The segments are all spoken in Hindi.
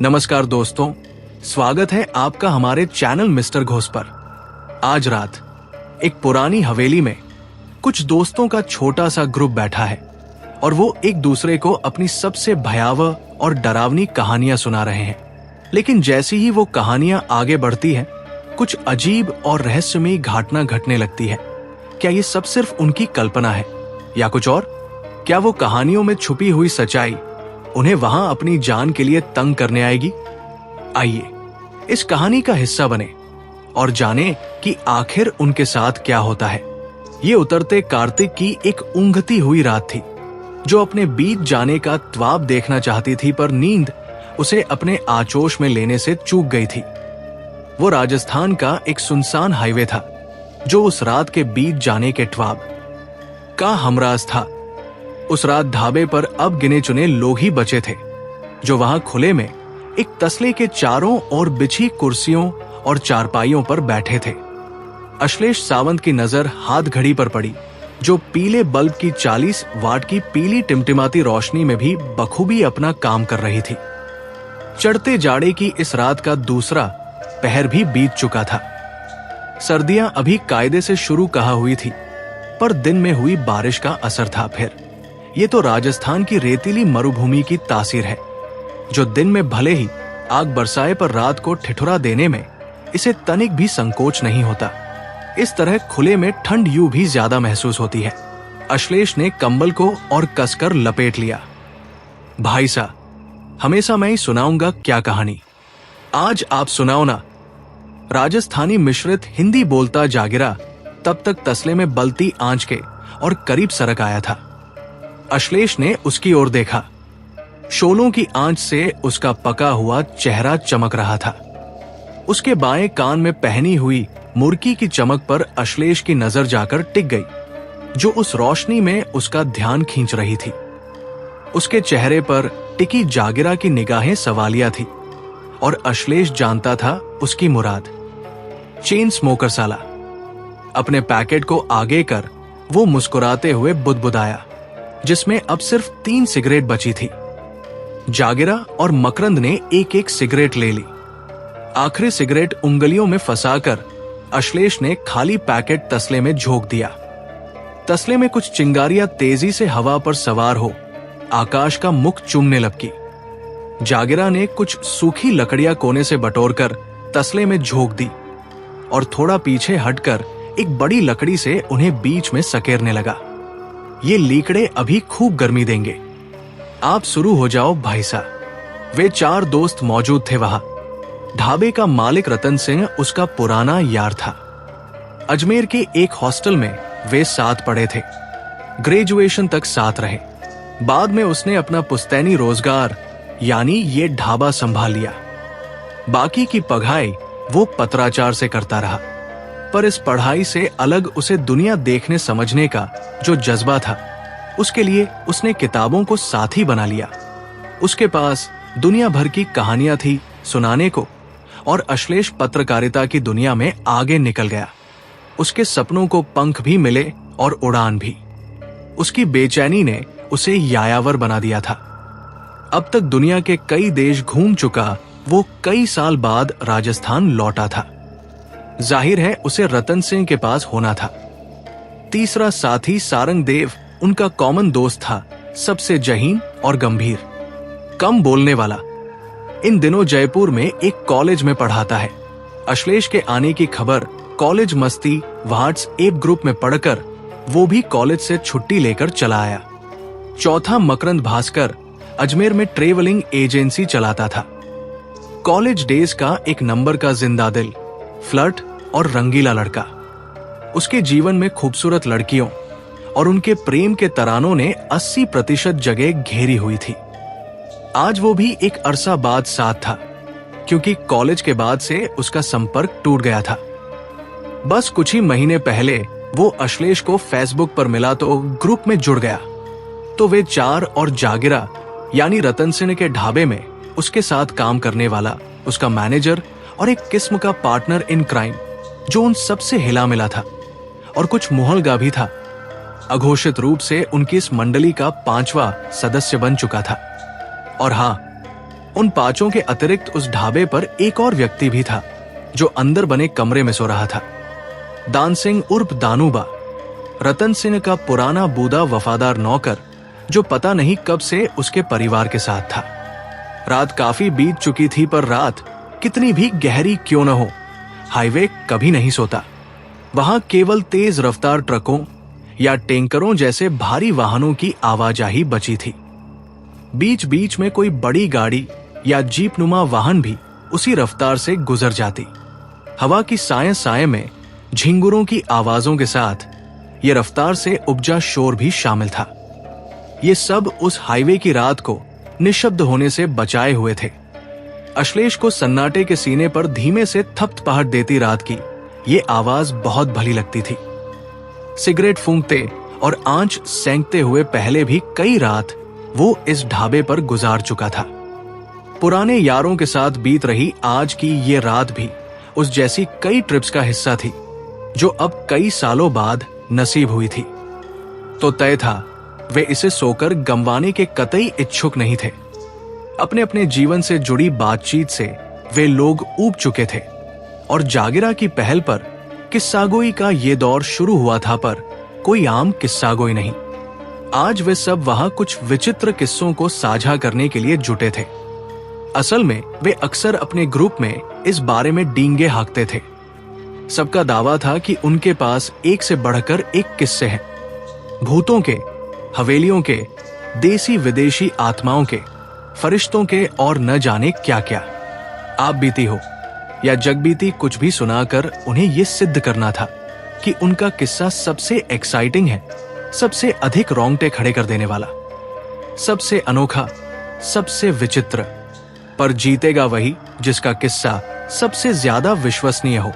नमस्कार दोस्तों, स्वागत है आपका हमारे चैनल मिस्टर घोष पर। आज रात एक पुरानी हवेली में कुछ दोस्तों का छोटा सा ग्रुप बैठा है और वो एक दूसरे को अपनी सबसे भयावह और डरावनी कहानियां सुना रहे हैं। लेकिन जैसी ही वो कहानियां आगे बढ़ती हैं, कुछ अजीब और रहस्यमयी घटना घटने लगती है। क्या ये सब सिर्फ उनकी कल्पना है या कुछ और? क्या वो कहानियों में छुपी हुई सच्चाई उन्हें वहां अपनी जान के लिए तंग करने आएगी? आइए इस कहानी का हिस्सा बने और जाने कि आखिर उनके साथ क्या होता है। ये उतरते कार्तिक की एक ऊँघती हुई रात थी, जो अपने बीत जाने का ख्वाब देखना चाहती थी, पर नींद उसे अपने आचोश में लेने से चूक गई थी। वो राजस्थान का एक सुनसान हाईवे था, जो उस रात के बीत जाने के ख्वाब का हमराज था। उस रात ढाबे पर अब गिने चुने लोग ही बचे थे, जो वहां खुले में एक तसले के चारों ओर बिछी कुर्सियों और चारपाइयों पर बैठे थे। अश्लेष सावंत की नजर हाथ घड़ी पर पड़ी, जो पीले बल्ब की 40 वाट की पीली टिमटिमाती रोशनी में भी बखूबी अपना काम कर रही थी। चढ़ते जाड़े की इस रात का दूसरा पहर भी बीत चुका था। सर्दियां अभी कायदे से शुरू कहा हुई थी, पर दिन में हुई बारिश का असर था। फिर ये तो राजस्थान की रेतीली मरुभूमि की तासीर है, जो दिन में भले ही आग बरसाए, पर रात को ठिठुरा देने में इसे तनिक भी संकोच नहीं होता। इस तरह खुले में ठंड यूं भी ज्यादा महसूस होती है। अश्लेष ने कंबल को और कसकर लपेट लिया। भाई साहब, हमेशा मैं ही सुनाऊंगा क्या कहानी, आज आप सुनाओ ना। राजस्थानी मिश्रित हिंदी बोलता जागिरा तब तक तसले में बलती आंच के और करीब सरक आया था। अश्लेष ने उसकी ओर देखा। शोलों की आंच से उसका पका हुआ चेहरा चमक रहा था। उसके बाएं कान में पहनी हुई मुर्की की चमक पर अश्लेष की नजर जाकर टिक गई, जो उस रोशनी में उसका ध्यान खींच रही थी। उसके चेहरे पर टिकी जागिरा की निगाहें सवालिया थी, और अश्लेष जानता था उसकी मुराद। चेन स्मोकर साला। अपने पैकेट को आगे कर वो मुस्कुराते हुए बुदबुदाया, जिसमें अब सिर्फ 3 सिगरेट बची थी। जागिरा और मकरंद ने एक एक सिगरेट ले ली। आखिरी सिगरेट उंगलियों में फंसाकर अश्लेष ने खाली पैकेट तसले में झोंक दिया। तसले में कुछ चिंगारियां तेजी से हवा पर सवार हो आकाश का मुख चूमने लपकी। जागिरा ने कुछ सूखी लकड़ियां कोने से बटोरकर तसले में झोंक दी और थोड़ा पीछे हटकर एक बड़ी लकड़ी से उन्हें बीच में सकेरने लगा। ये लीकड़े अभी खूब गर्मी देंगे, आप शुरू हो जाओ भाई साहब। वे 4 दोस्त मौजूद थे वहां। ढाबे का मालिक रतन सिंह उसका पुराना यार था। अजमेर के एक हॉस्टल में वे साथ पढ़े थे। ग्रेजुएशन तक साथ रहे। बाद में उसने अपना पुश्तैनी रोजगार यानी ये ढाबा संभाल लिया। बाकी की पढ़ाई वो पत्राचार से करता रहा, पर इस पढ़ाई से अलग उसे दुनिया देखने समझने का जो जज्बा था, उसके लिए उसने किताबों को साथी बना लिया। उसके पास दुनिया भर की कहानियां थी सुनाने को, और अश्लेष पत्रकारिता की दुनिया में आगे निकल गया। उसके सपनों को पंख भी मिले और उड़ान भी। उसकी बेचैनी ने उसे यायावर बना दिया था। अब तक दुनिया के कई देश घूम चुका वो कई साल बाद राजस्थान लौटा था। जाहिर है उसे रतन सिंह के पास होना था। तीसरा साथी सारंग देव उनका कॉमन दोस्त था, सबसे जहीन और गंभीर, कम बोलने वाला। इन दिनों जयपुर में एक कॉलेज में पढ़ाता है। अश्लेष के आने की खबर कॉलेज मस्ती व्हाट्सएप ग्रुप में पढ़कर वो भी कॉलेज से छुट्टी लेकर चला आया। चौथा मकरंद भास्कर अजमेर में ट्रेवलिंग एजेंसी चलाता था। कॉलेज डेज का एक नंबर का जिंदा दिल, फ्लर्ट और रंगीला लड़का। उसके जीवन में खूबसूरत लड़कियों और उनके प्रेम के तरानों ने 80% जगह घेरी हुई थी। आज वो भी एक अरसा बाद साथ था, क्योंकि कॉलेज के बाद से उसका संपर्क टूट गया था। बस कुछ ही महीने पहले वो अश्लेष को फेसबुक पर मिला तो ग्रुप में जुड़ गया। तो वे 4 और जागिरा यानी रतन सिंह के ढाबे में उसके साथ काम करने वाला उसका मैनेजर और एक किस्म का पार्टनर इन क्राइम, जो उन सबसे हिला मिला था और कुछ मुहलगा भी था, अघोषित रूप से उनकी इस मंडली का 5वां सदस्य बन चुका था। और हाँ, उन पांचों के अतिरिक्त उस ढाबे पर एक और व्यक्ति भी था जो अंदर बने कमरे में सो रहा था। दान सिंह उर्फ दानूबा, रतन सिंह का पुराना बूढ़ा वफादार नौकर, जो पता नहीं कब से उसके परिवार के साथ था। रात काफी बीत चुकी थी, पर रात कितनी भी गहरी क्यों न हो, हाईवे कभी नहीं सोता। वहां केवल तेज रफ्तार ट्रकों या टैंकरों जैसे भारी वाहनों की आवाजाही बची थी। बीच बीच में कोई बड़ी गाड़ी या जीप नुमा वाहन भी उसी रफ्तार से गुजर जाती। हवा की साए साए में झिंगुरों की आवाजों के साथ ये रफ्तार से उपजा शोर भी शामिल था। ये सब उस हाईवे की रात को निशब्द होने से बचाए हुए थे। अश्लेष को सन्नाटे के सीने पर धीमे से थपथपाहट देती रात की ये आवाज बहुत भली लगती थी। सिगरेट फूंकते और आंच सेंकते हुए पहले भी कई रात वो इस ढाबे पर गुजार चुका था। पुराने यारों के साथ बीत रही आज की ये रात भी उस जैसी कई ट्रिप्स का हिस्सा थी जो अब कई सालों बाद नसीब हुई थी। तो तय था वे इसे सोकर गंवाने के कतई इच्छुक नहीं थे। अपने अपने जीवन से जुड़ी बातचीत से वे लोग ऊब चुके थे और जागिरा की पहल पर किस्सागोई का ये दौर शुरू हुआ था, पर कोई आम किस्सागोई नहीं। आज वे सब वहां कुछ विचित्र किस्सों को साझा करने के लिए जुटे थे। असल में वे अक्सर अपने ग्रुप में इस बारे में डींगे हाँकते थे। सबका दावा था कि उनके पास एक से बढ़कर एक किस्से हैं। भूतों के, हवेलियों के, देसी विदेशी आत्माओं के, फरिश्तों के और न जाने क्या क्या। आप बीती हो या जगबीती कुछ भी सुनाकर उन्हें यह सिद्ध करना था कि उनका किस्सा सबसे एक्साइटिंग है, सबसे अधिक रोंगटे खड़े कर देने वाला, सबसे अनोखा, सबसे विचित्र। पर जीतेगा वही जिसका किस्सा सबसे ज्यादा विश्वसनीय हो।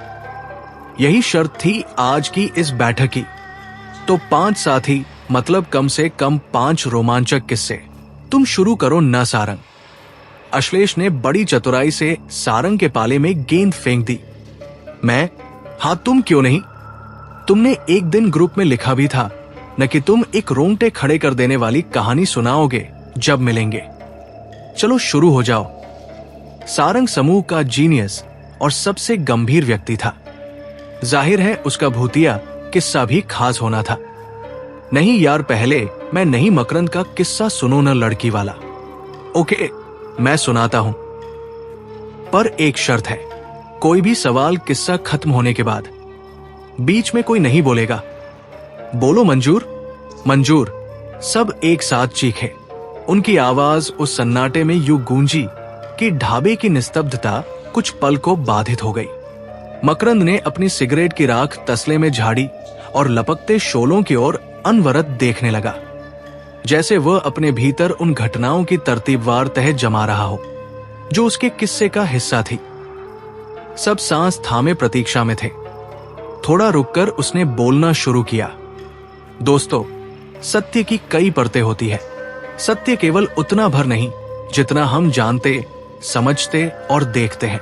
यही शर्त थी आज की इस बैठक की। तो 5 साथी, मतलब कम से कम 5 रोमांचक किस्से। तुम शुरू करो न सारंग। अश्लेष ने बड़ी चतुराई से सारंग के पाले में गेंद फेंक दी। मैं? हाँ, तुम क्यों नहीं? तुमने एक दिन ग्रुप में लिखा भी था न कि तुम एक रोंगटे खड़े कर देने वाली कहानी सुनाओगे जब मिलेंगे। चलो शुरू हो जाओ। सारंग समूह का जीनियस और सबसे गंभीर व्यक्ति था। जाहिर है उसका भूतिया किस्सा भी खास होना था। नहीं यार, पहले मैं नहीं मकरंद का किस्सा सुनो न लड़की वाला। ओके, मैं सुनाता हूं, पर एक शर्त है। कोई भी सवाल किस्सा खत्म होने के बाद बीच में कोई नहीं बोलेगा। बोलो मंजूर? मंजूर। सब एक साथ चीखे। उनकी आवाज उस सन्नाटे में यूं गूंजी कि ढाबे की निस्तब्धता कुछ पल को बाधित हो गई। मकरंद ने अपनी सिगरेट की राख तसले में झाड़ी और लपकते शोलों की ओर अनवरत देखने लगा, जैसे वह अपने भीतर उन घटनाओं की तरतीबवार तह जमा रहा हो जो उसके किस्से का हिस्सा थी। सब सांस थामे प्रतीक्षा में थे। थोड़ा रुककर उसने बोलना शुरू किया। दोस्तों, सत्य की कई परतें होती है। सत्य केवल उतना भर नहीं जितना हम जानते, समझते और देखते हैं।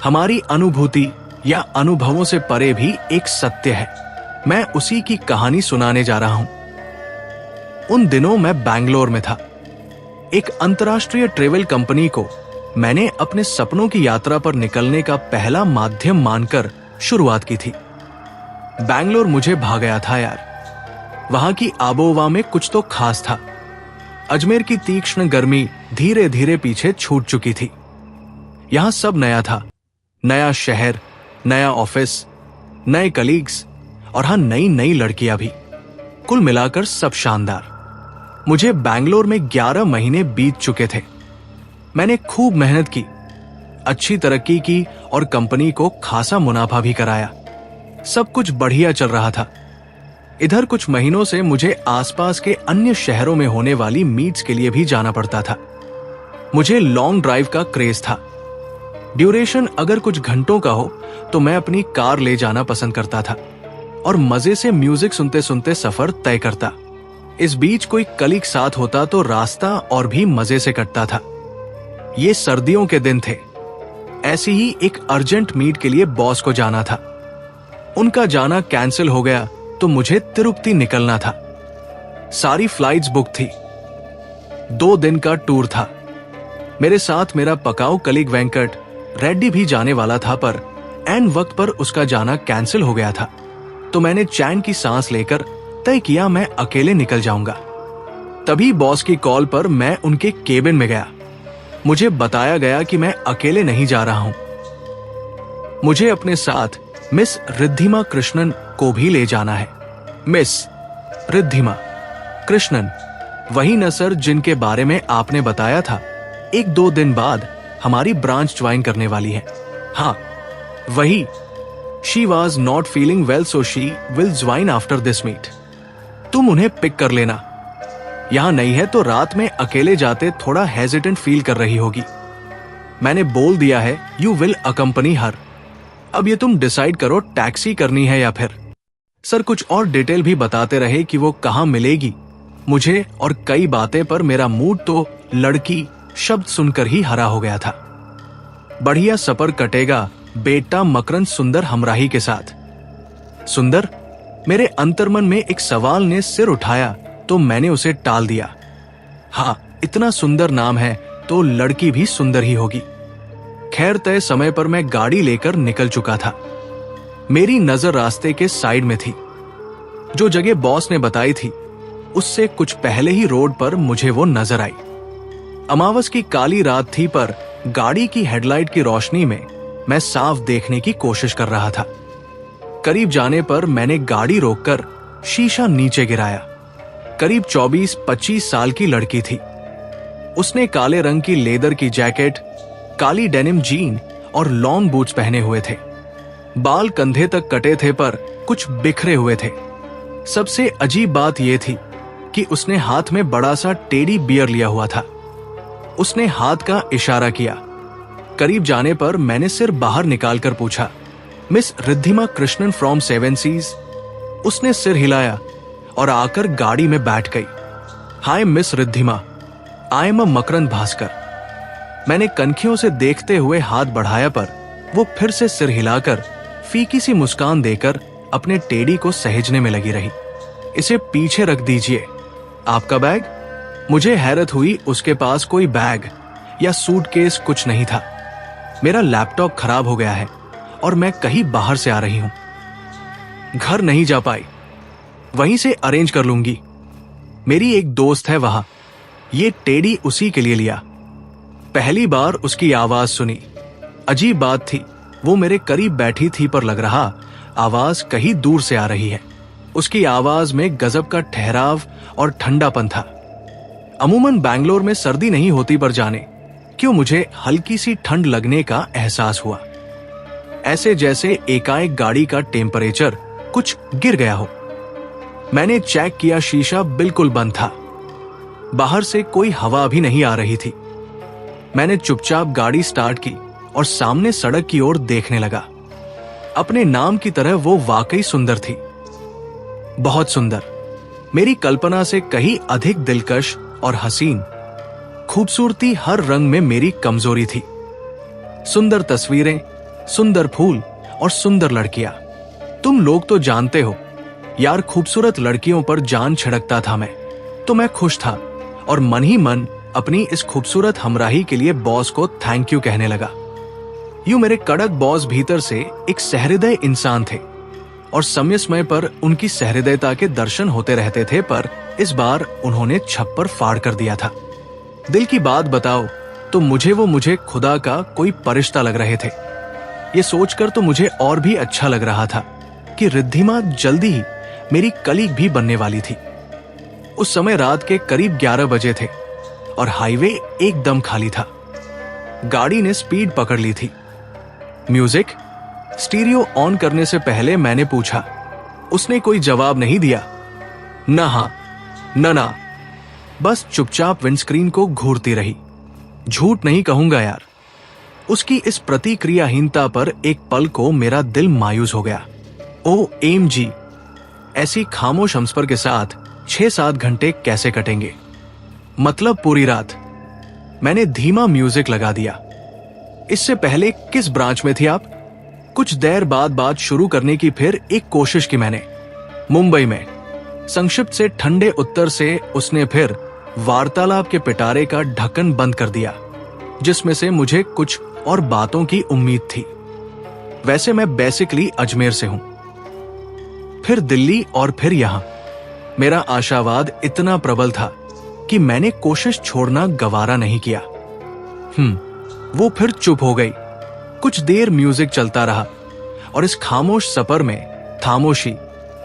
हमारी अनुभूति या अनुभवों से परे भी एक सत्य है। मैं उसी की कहानी सुनाने जा रहा हूं। उन दिनों मैं बैंगलोर में था। एक अंतर्राष्ट्रीय ट्रेवल कंपनी को मैंने अपने सपनों की यात्रा पर निकलने का पहला माध्यम मानकर शुरुआत की थी। बैंगलोर मुझे भा गया था यार। वहां की आबोहवा में कुछ तो खास था। अजमेर की तीक्ष्ण गर्मी धीरे धीरे पीछे छूट चुकी थी। यहां सब नया था। नया शहर, नया ऑफिस, नए कलीग्स और हाँ, नई नई लड़कियां भी। कुल मिलाकर सब शानदार। मुझे बैंगलोर में 11 महीने बीत चुके थे। मैंने खूब मेहनत की, अच्छी तरक्की की और कंपनी को खासा मुनाफा भी कराया। सब कुछ बढ़िया चल रहा था। इधर कुछ महीनों से मुझे आसपास के अन्य शहरों में होने वाली मीट्स के लिए भी जाना पड़ता था। मुझे लॉन्ग ड्राइव का क्रेज था। ड्यूरेशन अगर कुछ घंटों का हो तो मैं अपनी कार ले जाना पसंद करता था और मजे से म्यूजिक सुनते सुनते सफर तय करता। इस बीच कोई कलीग साथ होता तो रास्ता और भी मजे से कटता था। ये सर्दियों के दिन थे। ऐसी ही एक अर्जेंट मीट के लिए बॉस को जाना था। उनका जाना कैंसिल हो गया तो मुझे तिरुपति निकलना था। सारी फ्लाइट्स बुक थी। 2 दिन का टूर था। मेरे साथ मेरा पकाऊ कलीग वेंकट रेड्डी भी जाने वाला था, पर एन वक्त पर उसका जाना कैंसिल हो गया था। तो मैंने चैन की सांस लेकर तय किया मैं अकेले निकल जाऊंगा। तभी बॉस की कॉल पर मैं उनके केबिन में गया। मुझे बताया गया कि मैं अकेले नहीं जा रहा हूं, मुझे अपने साथ मिस रिद्धिमा कृष्णन को भी ले जाना है। मिस रिद्धिमा कृष्णन, वही न सर जिनके बारे में आपने बताया था 1-2 दिन बाद हमारी ब्रांच ज्वाइन करने वाली है। हाँ वही। She was not feeling well so she will join after this meet. तुम उन्हें पिक कर लेना। यहां नहीं है तो रात में अकेले जाते थोड़ा हेजिटेंट फील कर रही होगी। मैंने बोल दिया है यू विल अकंपनी हर। अब ये तुम डिसाइड करो टैक्सी करनी है या फिर। सर कुछ और डिटेल भी बताते रहे कि वो कहां मिलेगी मुझे, और कई बातें, पर मेरा मूड तो लड़की शब्द सुनकर ही हरा हो गया था। बढ़िया सफर कटेगा बेटा मकरंद सुंदर हमराही के साथ। सुंदर, मेरे अंतर्मन में एक सवाल ने सिर उठाया तो मैंने उसे टाल दिया। हाँ, इतना सुंदर नाम है तो लड़की भी सुंदर ही होगी। खैर तय समय पर मैं गाड़ी लेकर निकल चुका था। मेरी नजर रास्ते के साइड में थी। जो जगह बॉस ने बताई थी उससे कुछ पहले ही रोड पर मुझे वो नजर आई। अमावस की काली रात थी, पर गाड़ी की हेडलाइट की रोशनी में मैं साफ देखने की कोशिश कर रहा था। करीब जाने पर मैंने गाड़ी रोककर शीशा नीचे गिराया। करीब 24-25 साल की लड़की थी। उसने काले रंग की लेदर की जैकेट, काली डेनिम जीन और लॉन्ग बूट्स पहने हुए थे। बाल कंधे तक कटे थे पर कुछ बिखरे हुए थे। सबसे अजीब बात यह थी कि उसने हाथ में बड़ा सा टेडी बियर लिया हुआ था। उसने हाथ का इशारा किया। करीब जाने पर मैंने सिर बाहर निकालकर पूछा, मिस रिद्धिमा कृष्णन फ्रॉम 7 सीज। उसने सिर हिलाया और आकर गाड़ी में बैठ गई। Hi Miss Riddhima, I am a Makarand Bhaskar. मैंने कनखियों से देखते हुए हाथ बढ़ाया, पर वो फिर से सिर हिलाकर फीकी सी मुस्कान देकर अपने टेडी को सहेजने में लगी रही। इसे पीछे रख दीजिए। आपका बैग? मुझे हैरत हुई, उसके पास कोई बैग या सूटकेस कुछ नहीं था। मेरा लैपटॉप खराब हो गया है और मैं कहीं बाहर से आ रही हूं। घर नहीं जा पाई, वहीं से अरेंज कर लूंगी। मेरी एक दोस्त है वहां, ये टेडी उसी के लिए लिया। पहली बार उसकी आवाज सुनी। अजीब बात थी, वो मेरे करीब बैठी थी पर लग रहा आवाज कहीं दूर से आ रही है। उसकी आवाज में गजब का ठहराव और ठंडापन था। अमूमन बैंगलोर में सर्दी नहीं होती, पर जाने क्यों मुझे हल्की सी ठंड लगने का एहसास हुआ। ऐसे जैसे एकाएक गाड़ी का टेम्परेचर कुछ गिर गया हो। मैंने चेक किया, शीशा बिल्कुल बंद था। बाहर से कोई हवा भी नहीं आ रही थी। मैंने चुपचाप गाड़ी स्टार्ट की और सामने सड़क की ओर देखने लगा। अपने नाम की तरह वो वाकई सुंदर थी, बहुत सुंदर। मेरी कल्पना से कहीं अधिक दिलकश और हसीन। खूबसूरती हर रंग में मेरी कमजोरी थी। सुंदर तस्वीरें, सुंदर फूल और सुंदर लड़कियां। तुम लोग तो जानते हो यार, खूबसूरत लड़कियों पर जान छिड़कता था मैं। तो मैं खुश था और मन ही मन अपनी इस खूबसूरत हमराही के लिए बॉस को थैंक यू कहने लगा। यूं मेरे कड़क बॉस भीतर से एक सहृदय इंसान थे और समय समय पर उनकी सहृदयता के दर्शन होते रहते थे, पर इस बार उन्होंने छप्पर फाड़ कर दिया था। दिल की बात बताओ तो मुझे खुदा का कोई परिश्ता लग रहे थे। ये सोचकर तो मुझे और भी अच्छा लग रहा था कि रिद्धिमा जल्दी ही मेरी कलीग भी बनने वाली थी। उस समय रात के करीब 11 बजे थे और हाईवे एकदम खाली था। गाड़ी ने स्पीड पकड़ ली थी। म्यूजिक स्टीरियो ऑन करने से पहले मैंने पूछा। उसने कोई जवाब नहीं दिया। न हां न ना, बस चुपचाप विंडस्क्रीन को घूरती रही। झूठ नहीं कहूंगा यार, उसकी इस प्रतिक्रियाहीनता पर एक पल को मेरा दिल मायूस हो गया। ओ एम जी, ऐसी खामोश हमसफर के साथ 6-7 घंटे कैसे कटेंगे? मतलब पूरी रात। मैंने धीमा म्यूजिक लगा दिया। इससे पहले किस ब्रांच में थी आप? कुछ देर बाद बात शुरू करने की फिर एक कोशिश की मैंने। मुंबई में। संक्षिप्त से ठंडे उत्तर से उसने फिर वार्तालाप के पिटारे का ढक्कन बंद कर दिया। जिसमें से मुझे कुछ और बातों की उम्मीद थी। वैसे मैं बेसिकली अजमेर से हूं, फिर दिल्ली और फिर यहां। मेरा आशावाद इतना प्रबल था कि मैंने कोशिश छोड़ना गवारा नहीं किया। वो फिर चुप हो गई। कुछ देर म्यूजिक चलता रहा और इस खामोश सफर में खामोशी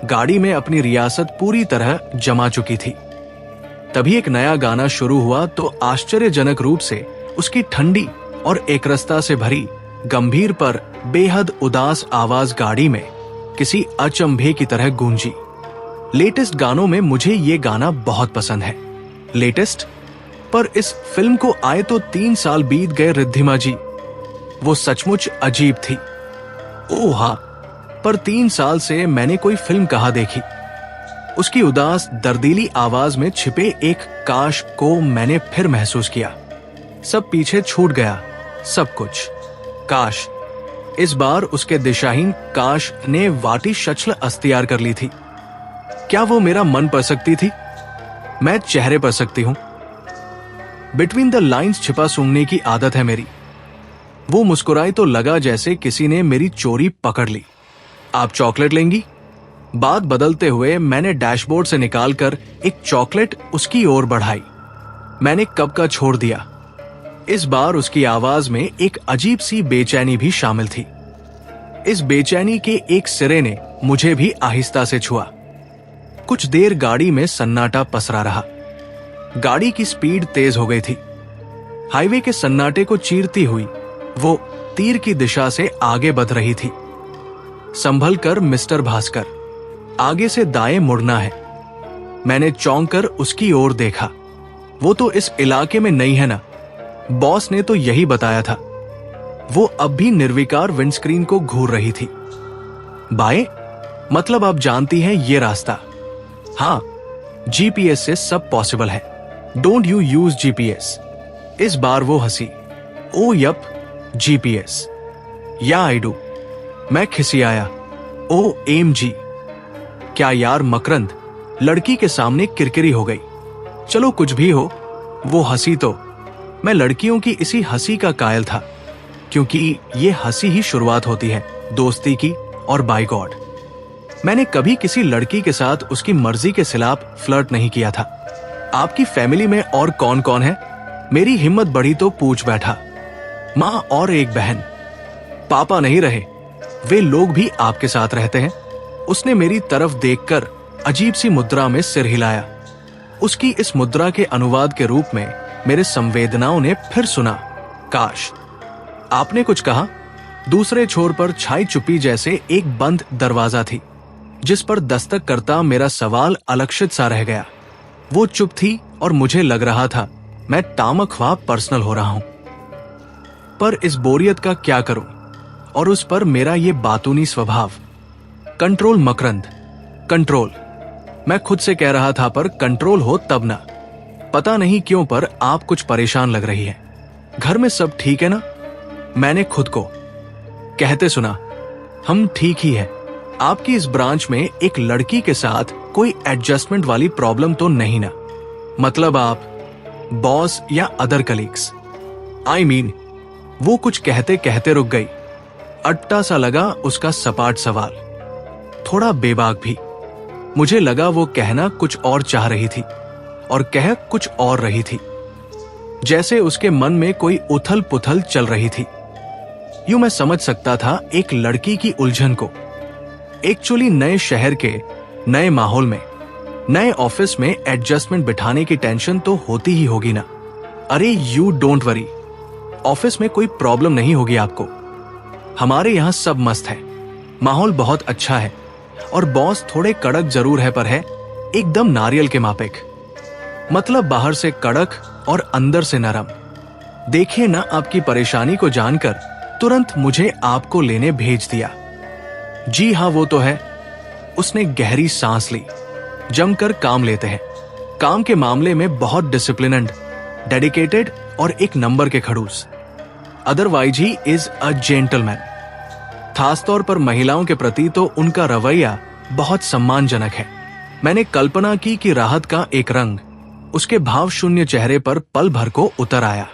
गाड़ी में अपनी रियासत पूरी तरह जमा चुकी थी। तभी एक नया गाना शुरू हुआ तो आश्चर्यजनक रूप से उसकी ठंडी और एकरसता से भरी गंभीर पर बेहद उदास आवाज गाड़ी में किसी अचंभे की तरह गूंजी। लेटेस्ट गानों में मुझे ये गाना बहुत पसंद है। लेटेस्ट? पर इस फिल्म को आए तो 3 साल बीत गए रिद्धिमा जी। वो सचमुच अजीब थी। ओह हाँ, पर 3 साल से मैंने कोई फिल्म कहाँ देखी। उसकी उदास दर्दीली आवाज में छिपे एक काश को मैंने फिर महसूस किया। सब पीछे छूट गया, सब कुछ। काश इस बार उसके दिशाहीन काश ने वाटी शच्ल अख्तियार कर ली थी। क्या वो मेरा मन पढ़ सकती थी? मैं चेहरे पढ़ सकती हूं। बिटवीन द लाइंस छिपा सूंघने की आदत है मेरी। वो मुस्कुराई तो लगा जैसे किसी ने मेरी चोरी पकड़ ली। आप चॉकलेट लेंगी? बात बदलते हुए मैंने डैशबोर्ड से निकालकर एक चॉकलेट उसकी ओर बढ़ाई। मैंने कप का छोड़ दिया। इस बार उसकी आवाज में एक अजीब सी बेचैनी भी शामिल थी। इस बेचैनी के एक सिरे ने मुझे भी आहिस्ता से छुआ। कुछ देर गाड़ी में सन्नाटा पसरा रहा। गाड़ी की स्पीड तेज हो गई थी। हाईवे के सन्नाटे को चीरती हुई वो तीर की दिशा से आगे बढ़ रही थी। संभल कर मिस्टर भास्कर, आगे से दाएं मुड़ना है। मैंने चौंक कर उसकी ओर देखा। वो तो इस इलाके में नहीं है ना? बॉस ने तो यही बताया था। वो अब भी निर्विकार विंडस्क्रीन को घूर रही थी। बाएं? मतलब आप जानती हैं ये रास्ता? हाँ, जीपीएस से सब पॉसिबल है। Don't you use GPS? इस बार वो हंसी। ओ यप, जीपीएस। या आई डू। मैं खिसियाया। O M G. क्या यार मकरंद, लड़की के सामने किरकिरी हो गई। चलो कुछ भी हो, वो हंसी तो मैं लड़कियों की इसी हंसी का कायल था, क्योंकि ये हंसी ही शुरुआत होती है दोस्ती की। और बाय गॉड, मैंने कभी किसी लड़की के साथ उसकी मर्जी के खिलाफ फ्लर्ट नहीं किया था। आपकी फैमिली में और कौन कौन है? मेरी हिम्मत बढ़ी तो पूछ बैठा। माँ और एक बहन। पापा नहीं रहे, वे लोग भी आपके साथ रहते हैं। उसने मेरी तरफ देखकर अजीब सी मुद्रा में सिर हिलाया। उसकी इस मुद्रा के अनुवाद के रूप में मेरे संवेदनाओं ने फिर सुना, काश। आपने कुछ कहा? दूसरे छोर पर छाई चुप्पी जैसे एक बंद दरवाजा थी, जिस पर दस्तक करता मेरा सवाल अलक्षित सा रह गया। वो चुप थी और मुझे लग रहा था मैं तामख्वाह पर्सनल हो रहा हूं। पर इस बोरियत का क्या करूं? और उस पर मेरा ये बातूनी स्वभाव। कंट्रोल मकरंद, कंट्रोल। मैं खुद से कह रहा था, पर कंट्रोल हो तब ना। पता नहीं क्यों पर आप कुछ परेशान लग रही है। घर में सब ठीक है ना? मैंने खुद को कहते सुना। हम ठीक ही है। आपकी इस ब्रांच में एक लड़की के साथ कोई एडजस्टमेंट वाली प्रॉब्लम तो नहीं ना? मतलब आप बॉस या अदर कलीग्स? I mean. वो कुछ कहते कहते रुक गई। अटपटा सा लगा उसका सपाट सवाल, थोड़ा बेबाक भी। मुझे लगा वो कहना कुछ और चाह रही थी और कह कुछ और रही थी, जैसे उसके मन में कोई उथल पुथल चल रही थी। यूं मैं समझ सकता था एक लड़की की उलझन को। एक्चुअली नए शहर के नए माहौल में, नए ऑफिस में एडजस्टमेंट बिठाने की टेंशन तो होती ही होगी ना। अरे यू डोंट वरी, ऑफिस में कोई प्रॉब्लम नहीं होगी आपको। हमारे यहाँ सब मस्त है, माहौल बहुत अच्छा है और बॉस थोड़े कड़क जरूर है, पर है एकदम नारियल के मापिक। मतलब बाहर से कड़क और अंदर से नरम। देखिए ना, आपकी परेशानी को जानकर तुरंत मुझे आपको लेने भेज दिया। जी हाँ, वो तो है। उसने गहरी सांस ली। जमकर काम लेते हैं। काम के मामले में बहुत डिसिप्लिन्ड, डेडिकेटेड और एक नंबर के खड़ूस। Otherwise he is a gentleman. खासतौर पर महिलाओं के प्रति तो उनका रवैया बहुत सम्मानजनक है। मैंने कल्पना की कि राहत का एक रंग उसके भाव शून्य चेहरे पर पल भर को उतर आया।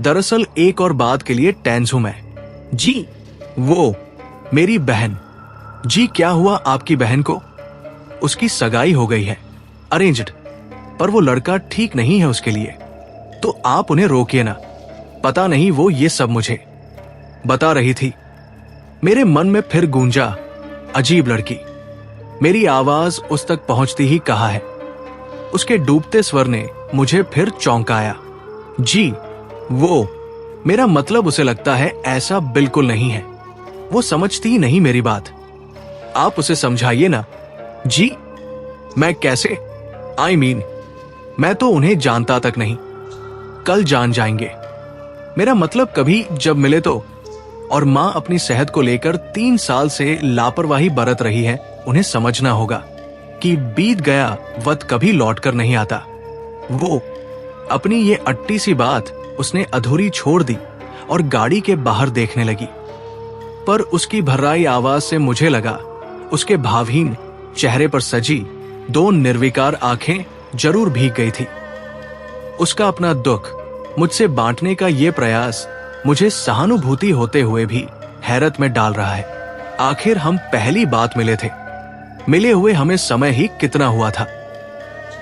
दरअसल एक और बात के लिए टेंस हूं मैं। जी, वो मेरी बहन। जी, क्या हुआ आपकी बहन को? उसकी सगाई हो गई है, अरेंज्ड, पर वो लड़का ठीक नहीं है उसके लिए, तो आप उन्हें रोकिए ना। पता नहीं वो ये सब मुझे बता रही थी। मेरे मन में फिर गूंजा, अजीब लड़की। मेरी आवाज उस तक पहुंचती ही कहा है। उसके डूबते स्वर ने मुझे फिर चौंकाया। जी, वो, मेरा मतलब उसे लगता है ऐसा बिल्कुल नहीं है। वो समझती ही नहीं मेरी बात। आप उसे समझाइए ना। जी, मैं कैसे? I mean, मैं तो उन्हें जानता तक नहीं। कल जान जाएंगे। मेरा मतलब कभी जब मिले तो। और मां अपनी सेहत को लेकर 3 साल से लापरवाही बरत रही है, उन्हें समझना होगा कि बीत गया वक्त कभी लौटकर नहीं आता। वो अपनी ये अट्टी सी बात उसने अधूरी छोड़ दी और गाड़ी के बाहर देखने लगी। पर उसकी भर्राई आवाज से मुझे लगा उसके भावहीन चेहरे पर सजी 2 निर्विकार आंखें जरूर भीग गई थी। उसका अपना दुख मुझसे बांटने का ये प्रयास मुझे सहानुभूति होते हुए भी हैरत में डाल रहा है। आखिर हम पहली बात मिले थे। मिले हुए हमें समय ही कितना हुआ था।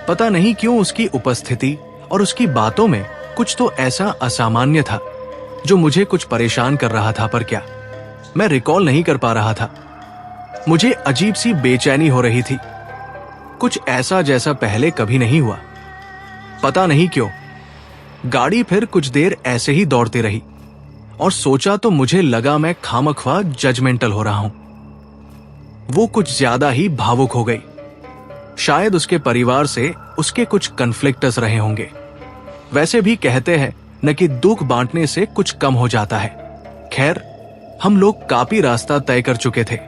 पता नहीं क्यों उसकी उपस्थिति और उसकी बातों में कुछ तो ऐसा असामान्य था जो मुझे कुछ परेशान कर रहा था। पर क्या, मैं रिकॉल नहीं कर पा रहा था। मुझे अजीब सी बेचैनी हो रही थी, कुछ ऐसा जैसा पहले कभी नहीं हुआ। पता नहीं क्यों। गाड़ी फिर कुछ देर ऐसे ही दौड़ती रही और सोचा तो मुझे लगा मैं खामख्वाह जजमेंटल हो रहा हूं। वो कुछ ज्यादा ही भावुक हो गई। शायद उसके परिवार से उसके कुछ कन्फ्लिक्ट्स रहे होंगे। वैसे भी कहते हैं न कि दुख बांटने से कुछ कम हो जाता है। खैर, हम लोग काफी रास्ता तय कर चुके थे।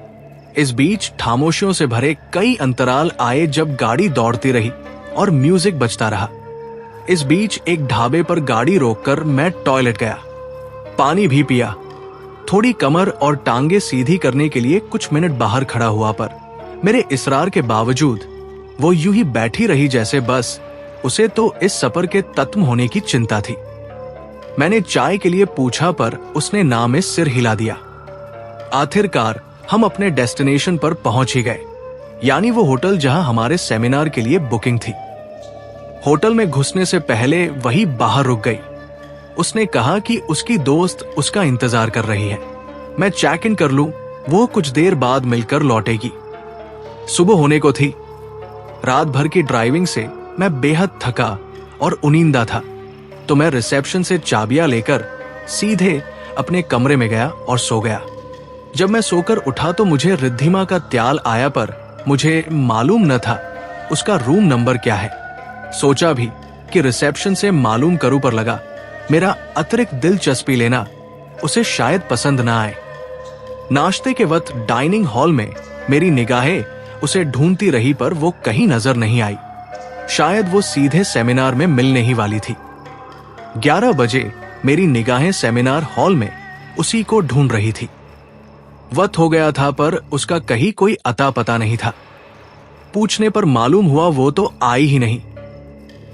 इस बीच खामोशियों से भरे कई अंतराल आए जब गाड़ी दौड़ती रही और म्यूजिक बजता रहा। इस बीच एक ढाबे पर गाड़ी रोककर मैं टॉयलेट गया, पानी भी पिया। थोड़ी कमर और टांगे सीधी करने के लिए कुछ मिनट बाहर खड़ा हुआ, पर मेरे इसरार के बावजूद वो यूं ही बैठी रही जैसे बस उसे तो इस सफर के खत्म होने की चिंता थी। मैंने चाय के लिए पूछा पर उसने ना में सिर हिला दिया। आखिरकार हम अपने डेस्टिनेशन पर पहुंच ही गए, यानी वो होटल जहां हमारे सेमिनार के लिए बुकिंग थी। होटल में घुसने से पहले वही बाहर रुक गई। उसने कहा कि उसकी दोस्त उसका इंतजार कर रही है। मैं चेक इन कर लूं, वो कुछ देर बाद मिलकर लौटेगी। सुबह होने को थी। रात भर की ड्राइविंग से मैं बेहद थका और उनींदा था, तो मैं रिसेप्शन से चाबियां लेकर सीधे अपने कमरे में गया और सो गया। जब मैं सोकर उठा तो मुझे रिद्धिमा का त्याल आया, पर मुझे मालूम न था उसका रूम नंबर क्या है। सोचा भी कि रिसेप्शन से मालूम करूं, पर लगा मेरा अतिरिक्त दिलचस्पी लेना उसे शायद पसंद ना आए। नाश्ते के वक्त डाइनिंग हॉल में मेरी निगाहें उसे ढूंढती रही, पर वो कहीं नजर नहीं आई। शायद वो सीधे सेमिनार में मिलने ही वाली थी। 11 बजे मेरी निगाहें सेमिनार हॉल में उसी को ढूंढ रही थी। वक्त हो गया था, पर उसका कहीं कोई अता पता नहीं था। पूछने पर मालूम हुआ वो तो आई ही नहीं।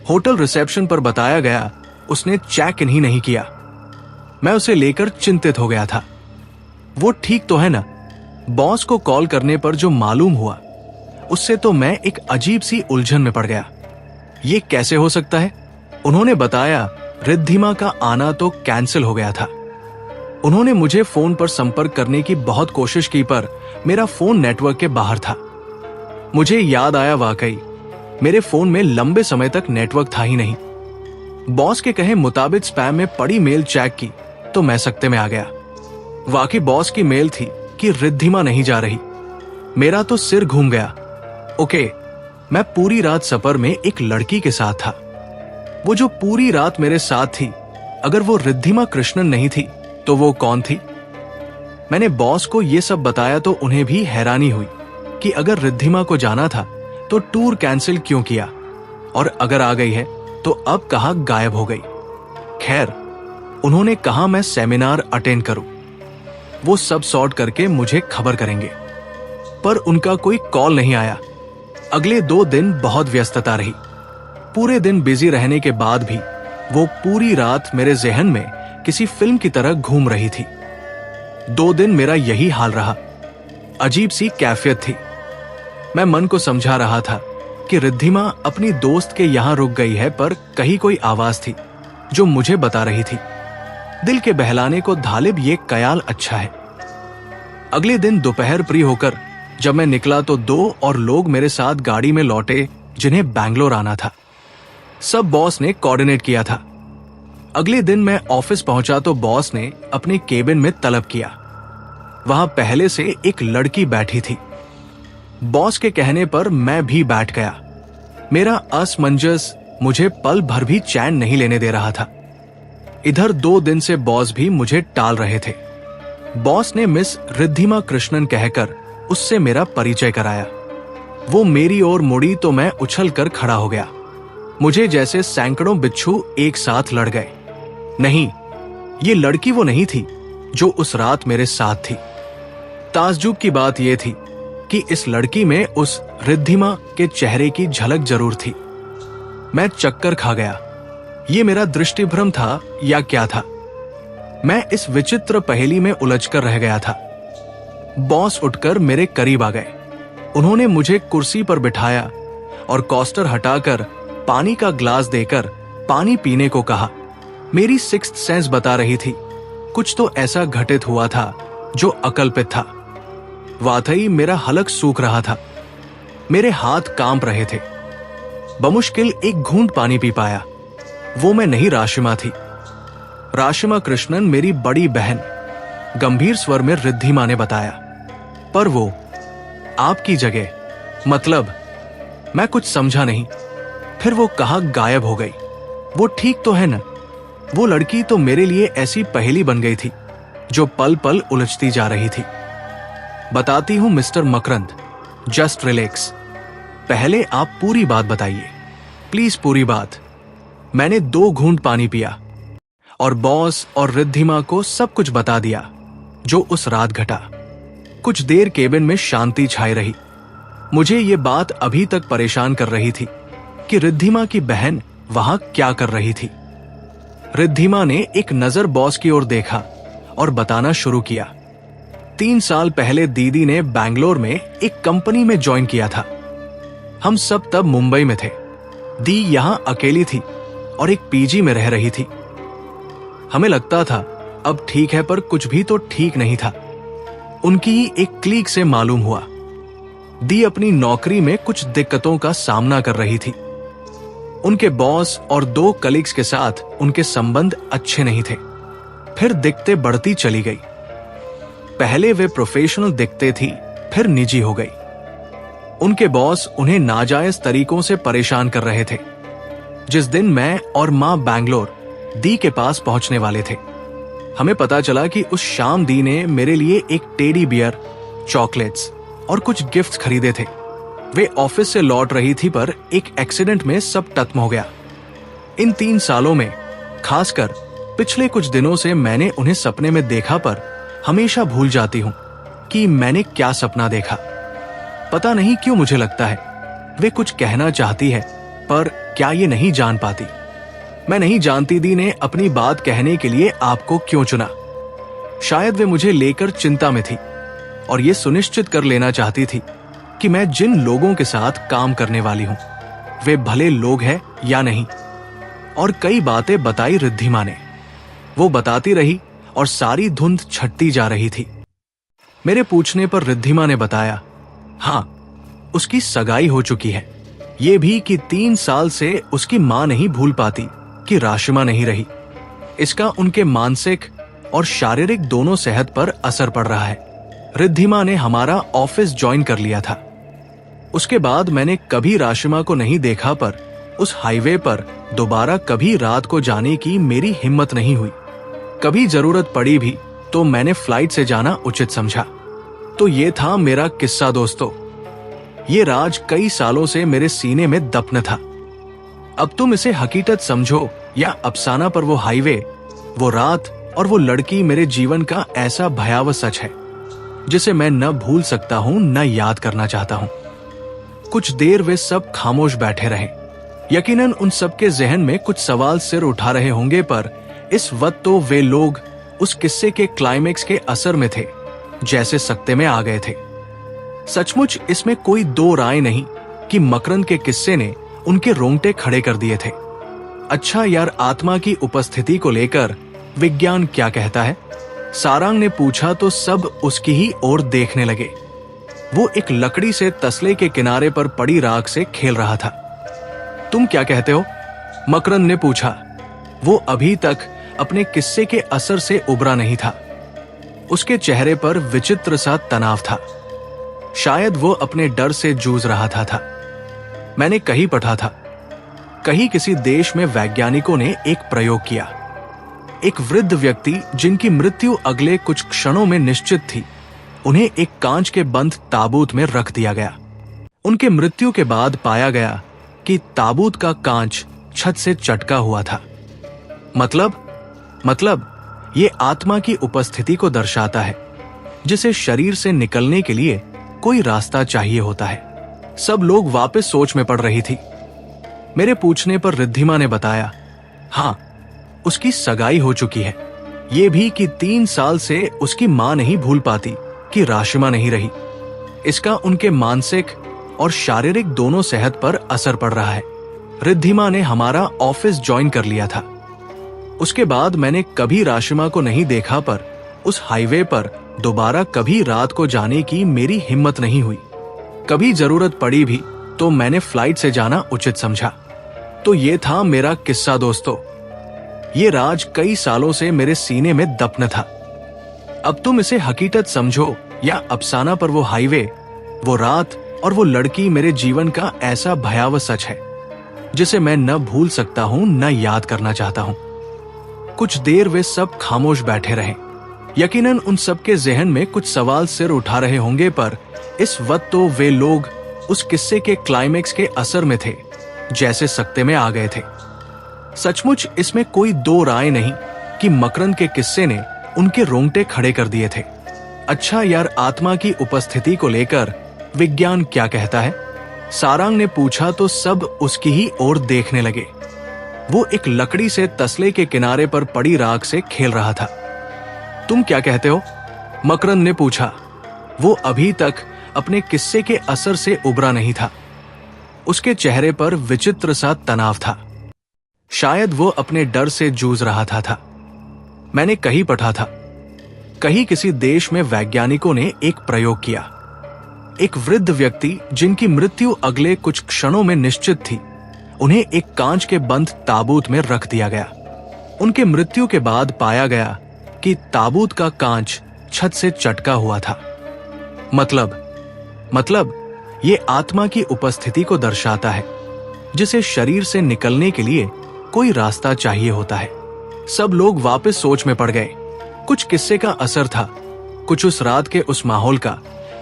होटल रिसेप्शन पर बताया गया उसने चेक इन ही नहीं किया। मैं उसे लेकर चिंतित हो गया था। वो ठीक तो है ना? बॉस को कॉल करने पर जो मालूम हुआ उससे तो मैं एक अजीब सी उलझन में पड़ गया। ये कैसे हो सकता है? उन्होंने बताया रिद्धिमा का आना तो कैंसिल हो गया था। उन्होंने मुझे फोन पर संपर्क करने की बहुत कोशिश की, पर मेरा फोन नेटवर्क के बाहर था। मुझे याद आया, वाकई मेरे फोन में लंबे समय तक नेटवर्क था ही नहीं। बॉस के कहे मुताबिक स्पैम में पड़ी मेल चेक की तो मैं सकते में आ गया। वाकई बॉस की मेल थी कि रिद्धिमा नहीं जा रही। मेरा तो सिर घूम गया। ओके, मैं पूरी रात सफर में एक लड़की के साथ था। वो जो पूरी रात मेरे साथ थी, अगर वो रिद्धिमा कृष्णन नहीं थी तो वो कौन थी? मैंने बॉस को ये सब बताया तो उन्हें भी हैरानी हुई कि अगर रिद्धिमा को जाना था तो टूर कैंसिल क्यों किया, और अगर आ गई है तो अब कहां गायब हो गई। खैर, उन्होंने कहा मैं सेमिनार अटेंड करूं। वो सब सॉर्ट करके मुझे खबर करेंगे, पर उनका कोई कॉल नहीं आया। अगले 2 दिन बहुत व्यस्तता रही। पूरे दिन बिजी रहने के बाद भी वो पूरी रात मेरे जहन में किसी फिल्म की तरह घूम रही थी। 2 दिन मेरा यही हाल रहा। अजीब सी कैफियत थी। मैं मन को समझा रहा था कि रिद्धिमा अपनी दोस्त के यहां रुक गई है, पर कहीं कोई आवाज थी जो मुझे बता रही थी, दिल के बहलाने को धालिब ये कयाल अच्छा है। अगले दिन दोपहर फ्री होकर जब मैं निकला तो 2 और लोग मेरे साथ गाड़ी में लौटे जिन्हें बैंगलोर आना था। सब बॉस ने कोऑर्डिनेट किया था। अगले दिन मैं ऑफिस पहुंचा तो बॉस ने अपने केबिन में तलब किया। वहां पहले से एक लड़की बैठी थी। बॉस के कहने पर मैं भी बैठ गया। मेरा असमंजस मुझे पल भर भी चैन नहीं लेने दे रहा था। इधर 2 दिन से बॉस भी मुझे टाल रहे थे। बॉस ने मिस रिद्धिमा कृष्णन कहकर उससे मेरा परिचय कराया। वो मेरी ओर मुड़ी तो मैं उछल कर खड़ा हो गया। मुझे जैसे सैकड़ों बिच्छू एक साथ लड़ गए। नहीं, ये लड़की वो नहीं थी जो उस रात मेरे साथ थी। ताज्जुब की बात यह थी कि इस लड़की में उस रिद्धिमा के चेहरे की झलक जरूर थी। मैं चक्कर खा गया। ये मेरा दृष्टिभ्रम था या क्या था? मैं इस विचित्र पहेली में उलझकर रह गया था। बॉस उठकर मेरे करीब आ गए। उन्होंने मुझे कुर्सी पर बिठाया और कोस्टर हटाकर पानी का ग्लास देकर पानी पीने को कहा। मेरी सिक्स्थ सेंस बता रही थी कुछ तो ऐसा घटित हुआ था जो अकल्पित था। वाकई मेरा हलक सूख रहा था। मेरे हाथ कांप रहे थे। बमुश्किल एक घूंट पानी पी पाया। वो मैं नहीं, राशिमा थी। राशिमा कृष्णन मेरी बड़ी बहन, गंभीर स्वर में रिद्धिमा ने बताया। पर वो आपकी जगह, मतलब? मैं कुछ समझा नहीं। फिर वो कहाँ गायब हो गई? वो ठीक तो है ना? वो लड़की तो मेरे लिए ऐसी पहेली बन गई थी जो पल पल उलझती जा रही थी। बताती हूं मिस्टर मकरंद, जस्ट रिलैक्स। पहले आप पूरी बात बताइए, प्लीज पूरी बात। मैंने 2 घूंट पानी पिया और बॉस और रिद्धिमा को सब कुछ बता दिया जो उस रात घटा। कुछ देर केबिन में शांति छाई रही। मुझे ये बात अभी तक परेशान कर रही थी कि रिद्धिमा की बहन वहां क्या कर रही थी। रिद्धिमा ने एक नजर बॉस की ओर देखा और बताना शुरू किया। 3 साल पहले दीदी ने बैंगलोर में एक कंपनी में ज्वाइन किया था। हम सब तब मुंबई में थे। दी यहां अकेली थी और एक पीजी में रह रही थी। हमें लगता था अब ठीक है, पर कुछ भी तो ठीक नहीं था। उनकी ही एक क्लीक से मालूम हुआ दी अपनी नौकरी में कुछ दिक्कतों का सामना कर रही थी। उनके बॉस और 2 कलीग्स के साथ उनके संबंध अच्छे नहीं थे। फिर दिक्कतें बढ़ती चली गई। पहले वे प्रोफेशनल दिखते थी, फिर निजी हो गई। उनके बॉस उन्हें नाजायज तरीकों से परेशान कर रहे थे। जिस दिन मैं और मां बैंगलोर दी के पास पहुंचने वाले थे, हमें पता चला कि उस शाम दी ने मेरे लिए एक टेडी बियर, चॉकलेट्स और कुछ गिफ्ट्स खरीदे थे। वे ऑफिस से लौट रही थी, पर एक एक्सीडेंट में सब खत्म हो गया। इन 3 सालों में, खासकर पिछले कुछ दिनों से मैंने उन्हें सपने में देखा, पर हमेशा भूल जाती हूं कि मैंने क्या सपना देखा। पता नहीं क्यों मुझे लगता है वे कुछ कहना चाहती है, पर क्या ये नहीं जान पाती। मैं नहीं जानती दी ने अपनी बात कहने के लिए आपको क्यों चुना। शायद वे मुझे लेकर चिंता में थी और ये सुनिश्चित कर लेना चाहती थी कि मैं जिन लोगों के साथ काम करने वाली हूं वे भले लोग हैं या नहीं। और कई बातें बताई रिद्धिमा ने। वो बताती रही और सारी धुंध छटती जा रही थी। मेरे पूछने पर रिद्धिमा ने बताया, हां, उसकी सगाई हो चुकी है। ये भी कि 3 साल से उसकी मां नहीं भूल पाती कि राशिमा नहीं रही। इसका उनके मानसिक और शारीरिक दोनों सेहत पर असर पड़ रहा है। रिद्धिमा ने हमारा ऑफिस ज्वाइन कर लिया था। उसके बाद मैंने कभी राशिमा को नहीं देखा, पर उस हाईवे पर दोबारा कभी रात को जाने की मेरी हिम्मत नहीं हुई। कभी जरूरत पड़ी भी तो मैंने फ्लाइट से जाना उचित समझा। तो ये था मेरा किस्सा दोस्तों। ये राज कई सालों से मेरे सीने में दफन था। अब तुम इसे हकीकत समझो या अफसाना, पर वो हाईवे, वो रात और वो लड़की मेरे जीवन का ऐसा भयावह सच है जिसे मैं न भूल सकता हूं, न याद करना चाहता हूं। कुछ देर वे सब खामोश बैठे रहे। यकीनन उन सबके जहन में कुछ सवाल सिर उठा रहे होंगे, पर इस वक्त तो वे लोग उस किस्से के क्लाइमेक्स के असर में थे, जैसे सकते में आ गए थे। सचमुच इसमें कोई दो राय नहीं कि मकरंद के किस्से ने उनके रोंगटे खड़े कर दिए थे। अच्छा यार, आत्मा की उपस्थिति को लेकर विज्ञान क्या कहता है? सारंग ने पूछा तो सब उसकी ही ओर देखने लगे। वो एक लकड़ी से तसले के किनारे पर पड़ी राख से खेल रहा था। तुम क्या कहते हो? मकरंद ने पूछा। वो अभी तक अपने किस्से के असर से उबरा नहीं था। उसके चेहरे पर विचित्र सा तनाव था। शायद वो अपने डर से जूझ रहा था। मैंने कहीं पढ़ा था, कहीं किसी देश में वैज्ञानिकों ने एक प्रयोग किया। एक वृद्ध व्यक्ति जिनकी मृत्यु अगले कुछ क्षणों में निश्चित थी, उन्हें एक कांच के बंद ताबूत में रख दिया गया। उनके मृत्यु के बाद पाया गया कि ताबूत का कांच छत से चटका हुआ था। मतलब ये आत्मा की उपस्थिति को दर्शाता है, जिसे शरीर से निकलने के लिए कोई रास्ता चाहिए होता है। सब लोग वापस सोच में पड़ रही थी। मेरे पूछने पर रिद्धिमा ने बताया, हाँ, उसकी सगाई हो चुकी है। ये भी कि 3 साल से उसकी मां नहीं भूल पाती कि राशिमा नहीं रही। इसका उनके मानसिक और शारीरिक दोनों सेहत पर असर पड़ रहा है। रिद्धिमा ने हमारा ऑफिस ज्वाइन कर लिया था। उसके बाद मैंने कभी राशिमा को नहीं देखा, पर उस हाईवे पर दोबारा कभी रात को जाने की मेरी हिम्मत नहीं हुई। कभी जरूरत पड़ी भी तो मैंने फ्लाइट से जाना उचित समझा। तो ये था मेरा किस्सा दोस्तों। ये राज कई सालों से मेरे सीने में दफन था। अब तुम इसे हकीकत समझो या अफसाना, पर वो हाईवे, वो रात और वो लड़की मेरे जीवन का ऐसा भयावह सच है जिसे मैं न भूल सकता हूं, न याद करना चाहता हूं। कुछ देर वे सब खामोश बैठे रहे। यकीनन उन सबके जहन में कुछ सवाल सिर उठा रहे होंगे, पर इस वक्त तो वे लोग उस किस्से के क्लाइमेक्स के असर में थे, जैसे सकते में आ गए थे। सचमुच इसमें कोई दो राय नहीं कि मकरंद के किस्से ने उनके रोंगटे खड़े कर दिए थे। अच्छा यार, आत्मा की उपस्थिति को लेकर विज्ञान क्या कहता है? सारंग ने पूछा तो सब उसकी ही ओर देखने लगे। वो एक लकड़ी से तसले के किनारे पर पड़ी राख से खेल रहा था। तुम क्या कहते हो? मकरंद ने पूछा। वो अभी तक अपने किस्से के असर से उबरा नहीं था। उसके चेहरे पर विचित्र सा तनाव था। शायद वो अपने डर से जूझ रहा था। मैंने कहीं पढ़ा था, कहीं किसी देश में वैज्ञानिकों ने एक प्रयोग किया। एक वृद्ध व्यक्ति जिनकी मृत्यु अगले कुछ क्षणों में निश्चित थी, उन्हें एक कांच के बंद ताबूत में रख दिया गया। उनके मृत्यु के बाद पाया गया कि ताबूत का कांच छत से चटका हुआ था। मतलब ये आत्मा की उपस्थिति को दर्शाता है, जिसे शरीर से निकलने के लिए कोई रास्ता चाहिए होता है। सब लोग वापस सोच में पड़ गए। कुछ किस्से का असर था, कुछ उस रात के उस माहौल का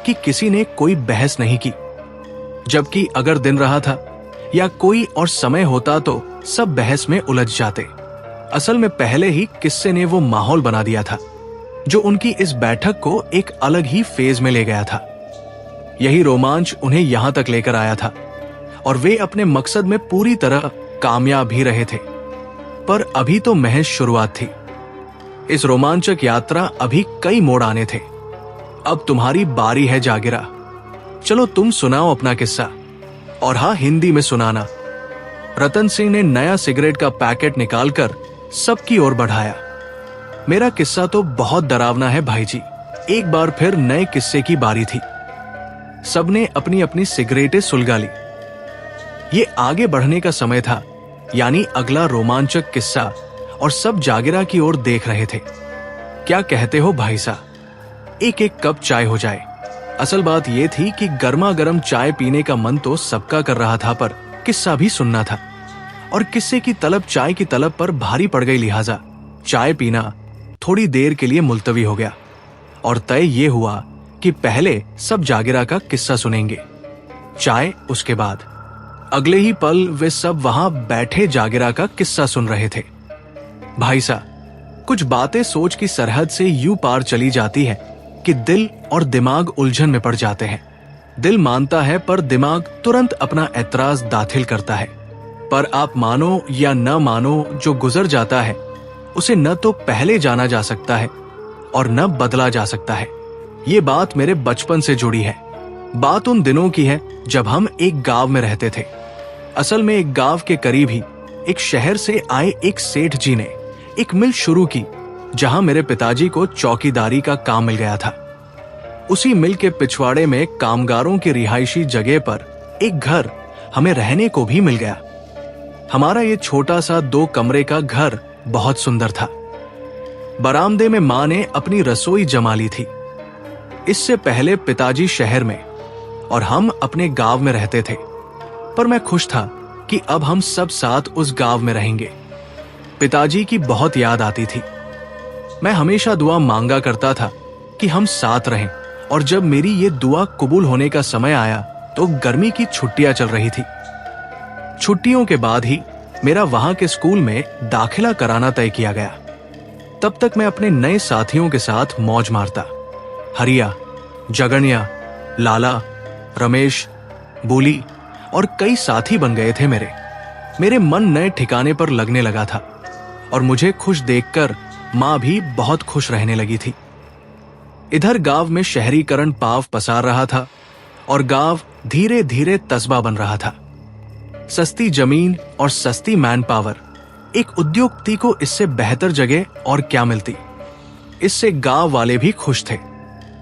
कि किसी ने कोई बहस नहीं की। जबकि अगर दिन रहा था या कोई और समय होता तो सब बहस में उलझ जाते। असल में पहले ही किस्से ने वो माहौल बना दिया था जो उनकी इस बैठक को एक अलग ही फेज में ले गया था। यही रोमांच उन्हें यहां तक लेकर आया था और वे अपने मकसद में पूरी तरह कामयाब भी रहे थे। पर अभी तो महज शुरुआत थी। इस रोमांचक यात्रा अभी कई मोड़ आने थे। अब तुम्हारी बारी है जागिरा। चलो तुम सुनाओ अपना किस्सा, और हाँ, हिंदी में सुनाना। रतन सिंह ने नया सिगरेट का पैकेट निकालकर सबकी ओर बढ़ाया। मेरा किस्सा तो बहुत डरावना है भाई जी। एक बार फिर नए किस्से की बारी थी। सबने अपनी अपनी सिगरेटें सुलगा ली। ये आगे बढ़ने का समय था, यानी अगला रोमांचक किस्सा, और सब जागिरा की ओर देख रहे थे। क्या कहते हो भाई साहब? एक एक कप चाय हो जाए। असल बात यह थी कि गर्मा गर्म चाय पीने का मन तो सबका कर रहा था, पर किस्सा भी सुनना था और किस्से की तलब चाय की तलब पर भारी पड़ गई। लिहाजा चाय पीना थोड़ी देर के लिए मुलतवी हो गया और तय ये हुआ कि पहले सब जागिरा का किस्सा सुनेंगे, चाय उसके बाद। अगले ही पल वे सब वहां बैठे जागिरा का किस्सा सुन रहे थे। भाई साहब, कुछ बातें सोच की सरहद से यूं पार चली जाती है कि दिल और दिमाग उलझन में पड़ जाते हैं। दिल मानता है पर दिमाग तुरंत अपना ऐतराज दाखिल करता है। पर आप मानो या न मानो, जो गुजर जाता है उसे न तो पहले जाना जा सकता है और न बदला जा सकता है। ये बात मेरे बचपन से जुड़ी है। बात उन दिनों की है जब हम एक गांव में रहते थे। असल में एक गांव के करीब ही एक शहर से आए एक सेठ जी ने एक मिल शुरू की, जहां मेरे पिताजी को चौकीदारी का काम मिल गया था। उसी मिल के पिछवाड़े में कामगारों की रिहायशी जगह पर एक घर हमें रहने को भी मिल गया। हमारा ये छोटा सा 2 कमरे का घर बहुत सुंदर था। बरामदे में मां ने अपनी रसोई जमा ली थी। इससे पहले पिताजी शहर में और हम अपने गांव में रहते थे, पर मैं खुश था कि अब हम सब साथ उस गांव में रहेंगे। पिताजी की बहुत याद आती थी। मैं हमेशा दुआ मांगा करता था कि हम साथ रहें, और जब मेरी ये दुआ कबूल होने का समय आया तो गर्मी की छुट्टियां चल रही थी। छुट्टियों के बाद ही मेरा वहां के स्कूल में दाखिला कराना तय किया गया। तब तक मैं अपने नए साथियों के साथ मौज मारता। हरिया, जगनिया, लाला, रमेश, बूली और कई साथी बन गए थे मेरे मन नए ठिकाने पर लगने लगा था, और मुझे खुश देखकर मां भी बहुत खुश रहने लगी थी। इधर गांव में शहरीकरण पांव पसार रहा था और गांव धीरे धीरे कस्बा बन रहा था। सस्ती जमीन और सस्ती मैन पावर, एक उद्योगपति को इससे बेहतर जगह और क्या मिलती। इससे गांव वाले भी खुश थे।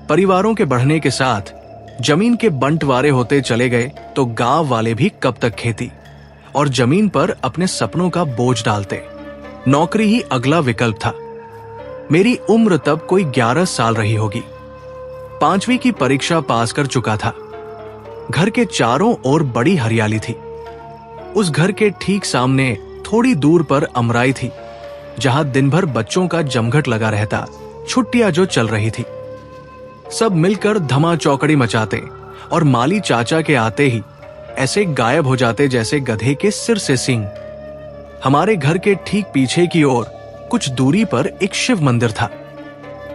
परिवारों के बढ़ने के साथ जमीन के बंटवारे होते चले गए तो गांव वाले भी कब तक खेती और जमीन पर अपने सपनों का बोझ डालते। नौकरी ही अगला विकल्प था। मेरी उम्र तब कोई 11 साल रही होगी। 5वीं की परीक्षा पास कर चुका था। घर के चारों ओर बड़ी हरियाली थी। उस घर के ठीक सामने थोड़ी दूर पर अमराई थी, जहां दिन भर बच्चों का जमघट लगा रहता। छुट्टियां जो चल रही थी, सब मिलकर धमा चौकड़ी मचाते और माली चाचा के आते ही ऐसे गायब हो जाते जैसे गधे के सिर से सींग। हमारे घर के ठीक पीछे की ओर कुछ दूरी पर एक शिव मंदिर था।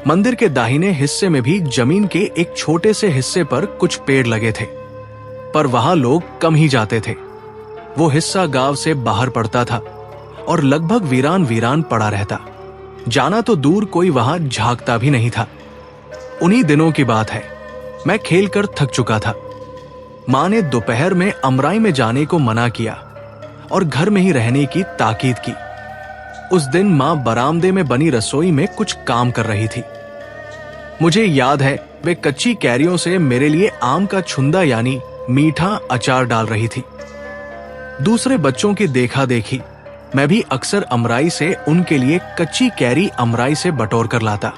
मंदिर के दाहिने हिस्से में भी जमीन के एक छोटे से हिस्से पर कुछ पेड़ लगे थे, पर वहां लोग कम ही जाते थे। वो हिस्सा गांव से बाहर पड़ता था और लगभग वीरान वीरान पड़ा रहता। जाना तो दूर, कोई वहां झांकता भी नहीं था। उन्हीं दिनों की बात है। मैं खेलकर थक चुका था। मां ने दोपहर में अमराई में जाने को मना किया और घर में ही रहने की ताकीद की। उस दिन मां बरामदे में बनी रसोई में कुछ काम कर रही थी। मुझे याद है वे कच्ची कैरियों से मेरे लिए आम का छुंदा यानी मीठा अचार डाल रही थी। दूसरे बच्चों की देखा देखी मैं भी अक्सर अमराई से उनके लिए कच्ची कैरी अमराई से बटोर कर लाता।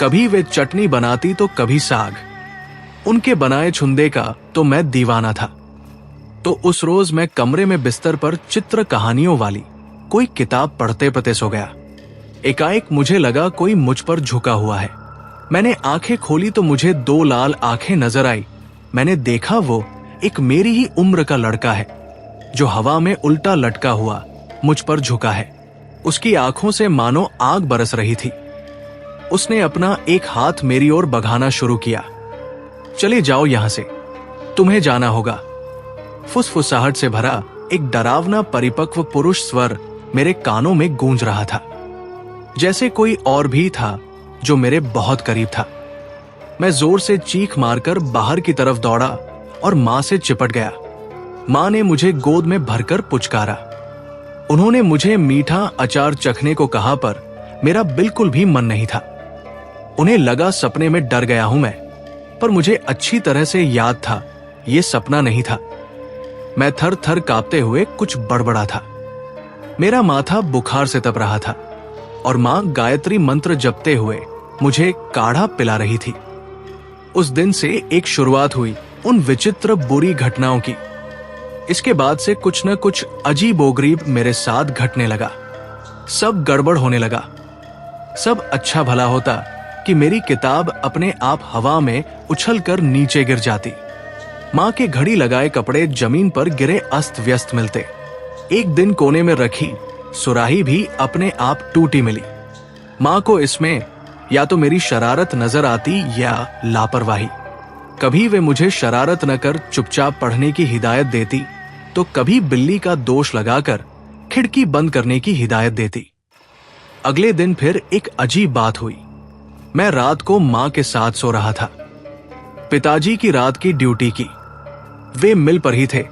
कभी वे चटनी बनाती तो कभी साग। उनके बनाए छुंदे का तो मैं दीवाना था। तो उस रोज मैं कमरे में बिस्तर पर चित्र कहानियों वाली कोई किताब पढ़ते पढ़ते सो गया। एकाएक मुझे लगा कोई मुझ पर झुका हुआ है। मैंने आंखें खोली तो मुझे 2 लाल आंखें नजर आई। मैंने देखा वो एक मेरी ही उम्र का लड़का है, जो हवा में उल्टा लटका हुआ मुझ पर झुका है। उसकी आंखों से मानो आग बरस रही थी। उसने अपना एक हाथ मेरी ओर बघाना शुरू किया। चले जाओ यहां से, तुम्हें जाना होगा। फुसफुसाहट से भरा एक डरावना परिपक्व पुरुष स्वर मेरे कानों में गूंज रहा था, जैसे कोई और भी था जो मेरे बहुत करीब था। मैं जोर से चीख मारकर बाहर की तरफ दौड़ा और मां से चिपट गया। मां ने मुझे गोद में भरकर पुचकारा। उन्होंने मुझे मीठा अचार चखने को कहा, पर मेरा बिल्कुल भी मन नहीं था। उन्हें लगा सपने में डर गया हूं मैं, पर मुझे अच्छी तरह से याद था यह सपना नहीं था। मैं थर थर कांपते हुए कुछ बड़बड़ा था। मेरा माथा बुखार से तप रहा था और मां गायत्री मंत्र जपते हुए मुझे काढ़ा पिला रही थी। उस दिन से एक शुरुआत हुई उन विचित्र बुरी घटनाओं की। इसके बाद से कुछ न कुछ अजीबोगरीब मेरे साथ घटने लगा। सब गड़बड़ होने लगा। सब अच्छा भला होता कि मेरी किताब अपने आप हवा में उछलकर नीचे गिर जाती। मां के घड़ी लगाए कपड़े जमीन पर गिरे अस्त व्यस्त मिलते। एक दिन कोने में रखी सुराही भी अपने आप टूटी मिली। मां को इसमें या तो मेरी शरारत नजर आती या लापरवाही। कभी वे मुझे शरारत न कर चुपचाप पढ़ने की हिदायत देती, तो कभी बिल्ली का दोष लगाकर खिड़की बंद करने की हिदायत देती। अगले दिन फिर एक अजीब बात हुई। मैं रात को मां के साथ सो रहा था। पिताजी की रात की ड्यूटी की, वे मिल पर ही थे।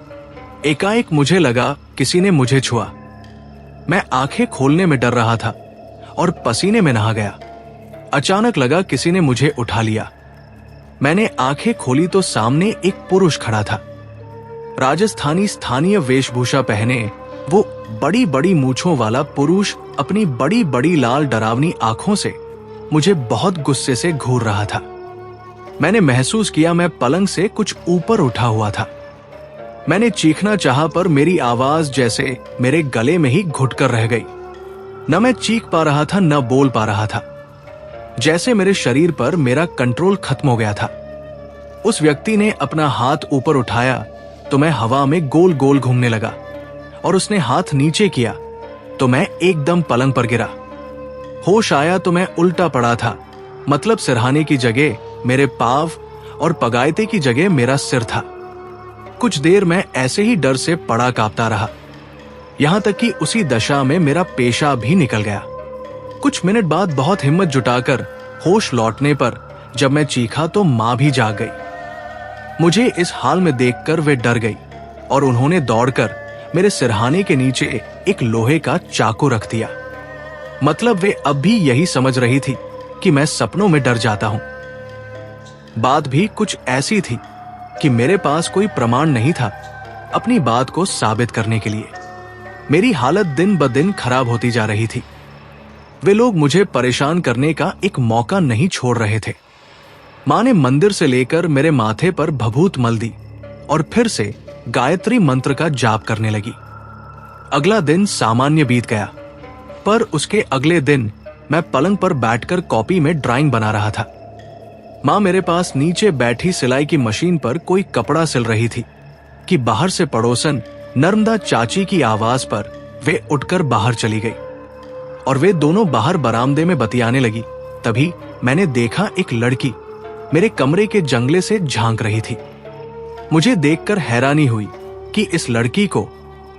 एकाएक मुझे लगा किसी ने मुझे छुआ। मैं आंखें खोलने में डर रहा था और पसीने में नहा गया। अचानक लगा किसी ने मुझे उठा लिया। मैंने आंखें खोली तो सामने एक पुरुष खड़ा था। राजस्थानी स्थानीय वेशभूषा पहने वो बड़ी बड़ी मूंछों वाला पुरुष अपनी बड़ी बड़ी लाल डरावनी आंखों से मुझे बहुत गुस्से से घूर रहा था। मैंने महसूस किया मैं पलंग से कुछ ऊपर उठा हुआ था। मैंने चीखना चाहा पर मेरी आवाज जैसे मेरे गले में ही घुटकर रह गई। न मैं चीख पा रहा था न बोल पा रहा था। जैसे मेरे शरीर पर मेरा कंट्रोल खत्म हो गया था। उस व्यक्ति ने अपना हाथ ऊपर उठाया तो मैं हवा में गोल गोल घूमने लगा और उसने हाथ नीचे किया तो मैं एकदम पलंग पर गिरा। होश आया तो मैं उल्टा पड़ा था, मतलब सिरहाने की जगह मेरे पांव और पगायते की जगह मेरा सिर था। कुछ देर मैं ऐसे ही डर से पड़ा कांपता रहा, यहां तक कि उसी दशा में मेरा पेशाब भी निकल गया। कुछ मिनट बाद बहुत हिम्मत जुटाकर होश लौटने पर जब मैं चीखा तो मां भी जाग गई। मुझे इस हाल में देखकर वे डर गई और उन्होंने दौड़कर मेरे सिरहाने के नीचे एक लोहे का चाकू रख दिया। मतलब वे अब भी यही समझ रही थी कि मैं सपनों में डर जाता हूं। बात भी कुछ ऐसी थी कि मेरे पास कोई प्रमाण नहीं था अपनी बात को साबित करने के लिए। मेरी हालत दिन ब दिन खराब होती जा रही थी। वे लोग मुझे परेशान करने का एक मौका नहीं छोड़ रहे थे। मां ने मंदिर से लेकर मेरे माथे पर भभूत मल दी और फिर से गायत्री मंत्र का जाप करने लगी। अगला दिन सामान्य बीत गया, पर उसके अगले दिन मैं पलंग पर बैठकर कॉपी में ड्राइंग बना रहा था। मां मेरे पास नीचे बैठी सिलाई की मशीन पर कोई कपड़ा सिल रही थी कि बाहर से पड़ोसन नर्मदा चाची की आवाज पर वे उठकर बाहर चली गई और वे दोनों बाहर बरामदे में बतियाने लगी। तभी मैंने देखा एक लड़की मेरे कमरे के जंगले से झांक रही थी। मुझे देखकर हैरानी हुई कि इस लड़की को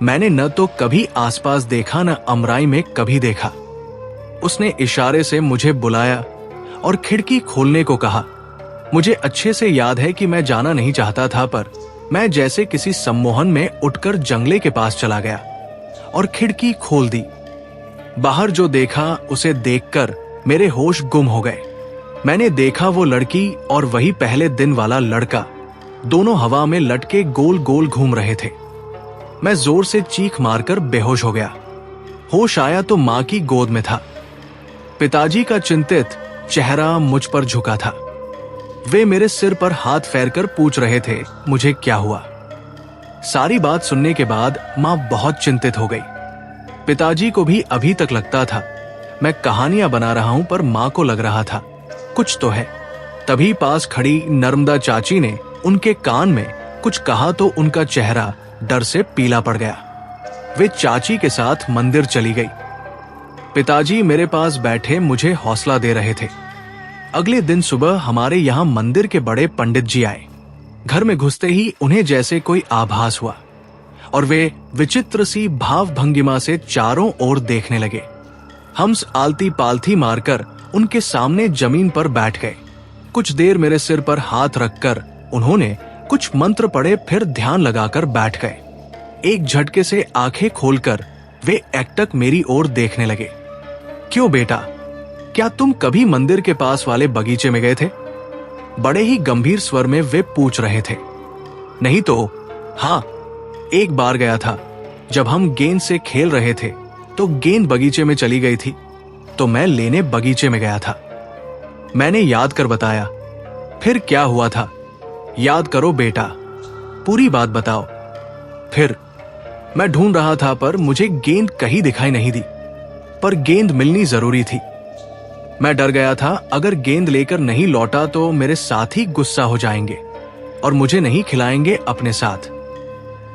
मैंने न तो कभी आसपास देखा न अमराई में कभी देखा। उसने इशारे से मुझे बुलाया और खिड़की खोलने को कहा। मुझे अच्छे से याद है कि मैं जाना नहीं चाहता था, पर मैं जैसे किसी सम्मोहन में उठकर जंगले के पास चला गया और खिड़की खोल दी। बाहर जो देखा उसे देखकर मेरे होश गुम हो गए। मैंने देखा वो लड़की और वही पहले दिन वाला लड़का दोनों हवा में लटके गोल गोल घूम रहे थे। मैं जोर से चीख मारकर बेहोश हो गया। होश आया तो मां की गोद में था। पिताजी का चिंतित चेहरा मुझ पर झुका था। वे मेरे सिर पर हाथ फेरकर पूछ रहे थे मुझे क्या हुआ। सारी बात सुनने के बाद मां बहुत चिंतित हो गई। पिताजी को भी अभी तक लगता था मैं कहानियां बना रहा हूं, पर मां को लग रहा था कुछ तो है। तभी पास खड़ी नर्मदा चाची ने उनके कान में कुछ कहा तो उनका चेहरा डर से पीला पड़ गया। वे चाची के साथ मंदिर चली गई। पिताजी मेरे पास बैठे मुझे हौसला दे रहे थे। अगले दिन सुबह हमारे यहाँ मंदिर के बड़े पंडित जी आए। घर में घुसते ही उन्हें जैसे कोई आभास हुआ और वे विचित्र सी भाव भंगिमा से चारों ओर देखने लगे। हंस आलती पालथी मारकर उनके सामने जमीन पर बैठ गए। कुछ देर मेरे सिर पर हाथ रखकर उन्होंने कुछ मंत्र पढ़े, फिर ध्यान लगाकर बैठ गए। एक झटके से आंखें खोलकर वे एकटक मेरी ओर देखने लगे। क्यों बेटा, क्या तुम कभी मंदिर के पास वाले बगीचे में गए थे? बड़े ही गंभीर स्वर में वे पूछ रहे थे। नहीं तो हाँ, एक बार गया था। जब हम गेंद से खेल रहे थे तो गेंद बगीचे में चली गई थी, तो मैं लेने बगीचे में गया था। मैंने याद कर बताया। फिर क्या हुआ था? याद करो बेटा, पूरी बात बताओ। फिर मैं ढूंढ रहा था पर मुझे गेंद कहीं दिखाई नहीं दी, पर गेंद मिलनी जरूरी थी। मैं डर गया था अगर गेंद लेकर नहीं लौटा तो मेरे साथी गुस्सा हो जाएंगे और मुझे नहीं खिलाएंगे अपने साथ।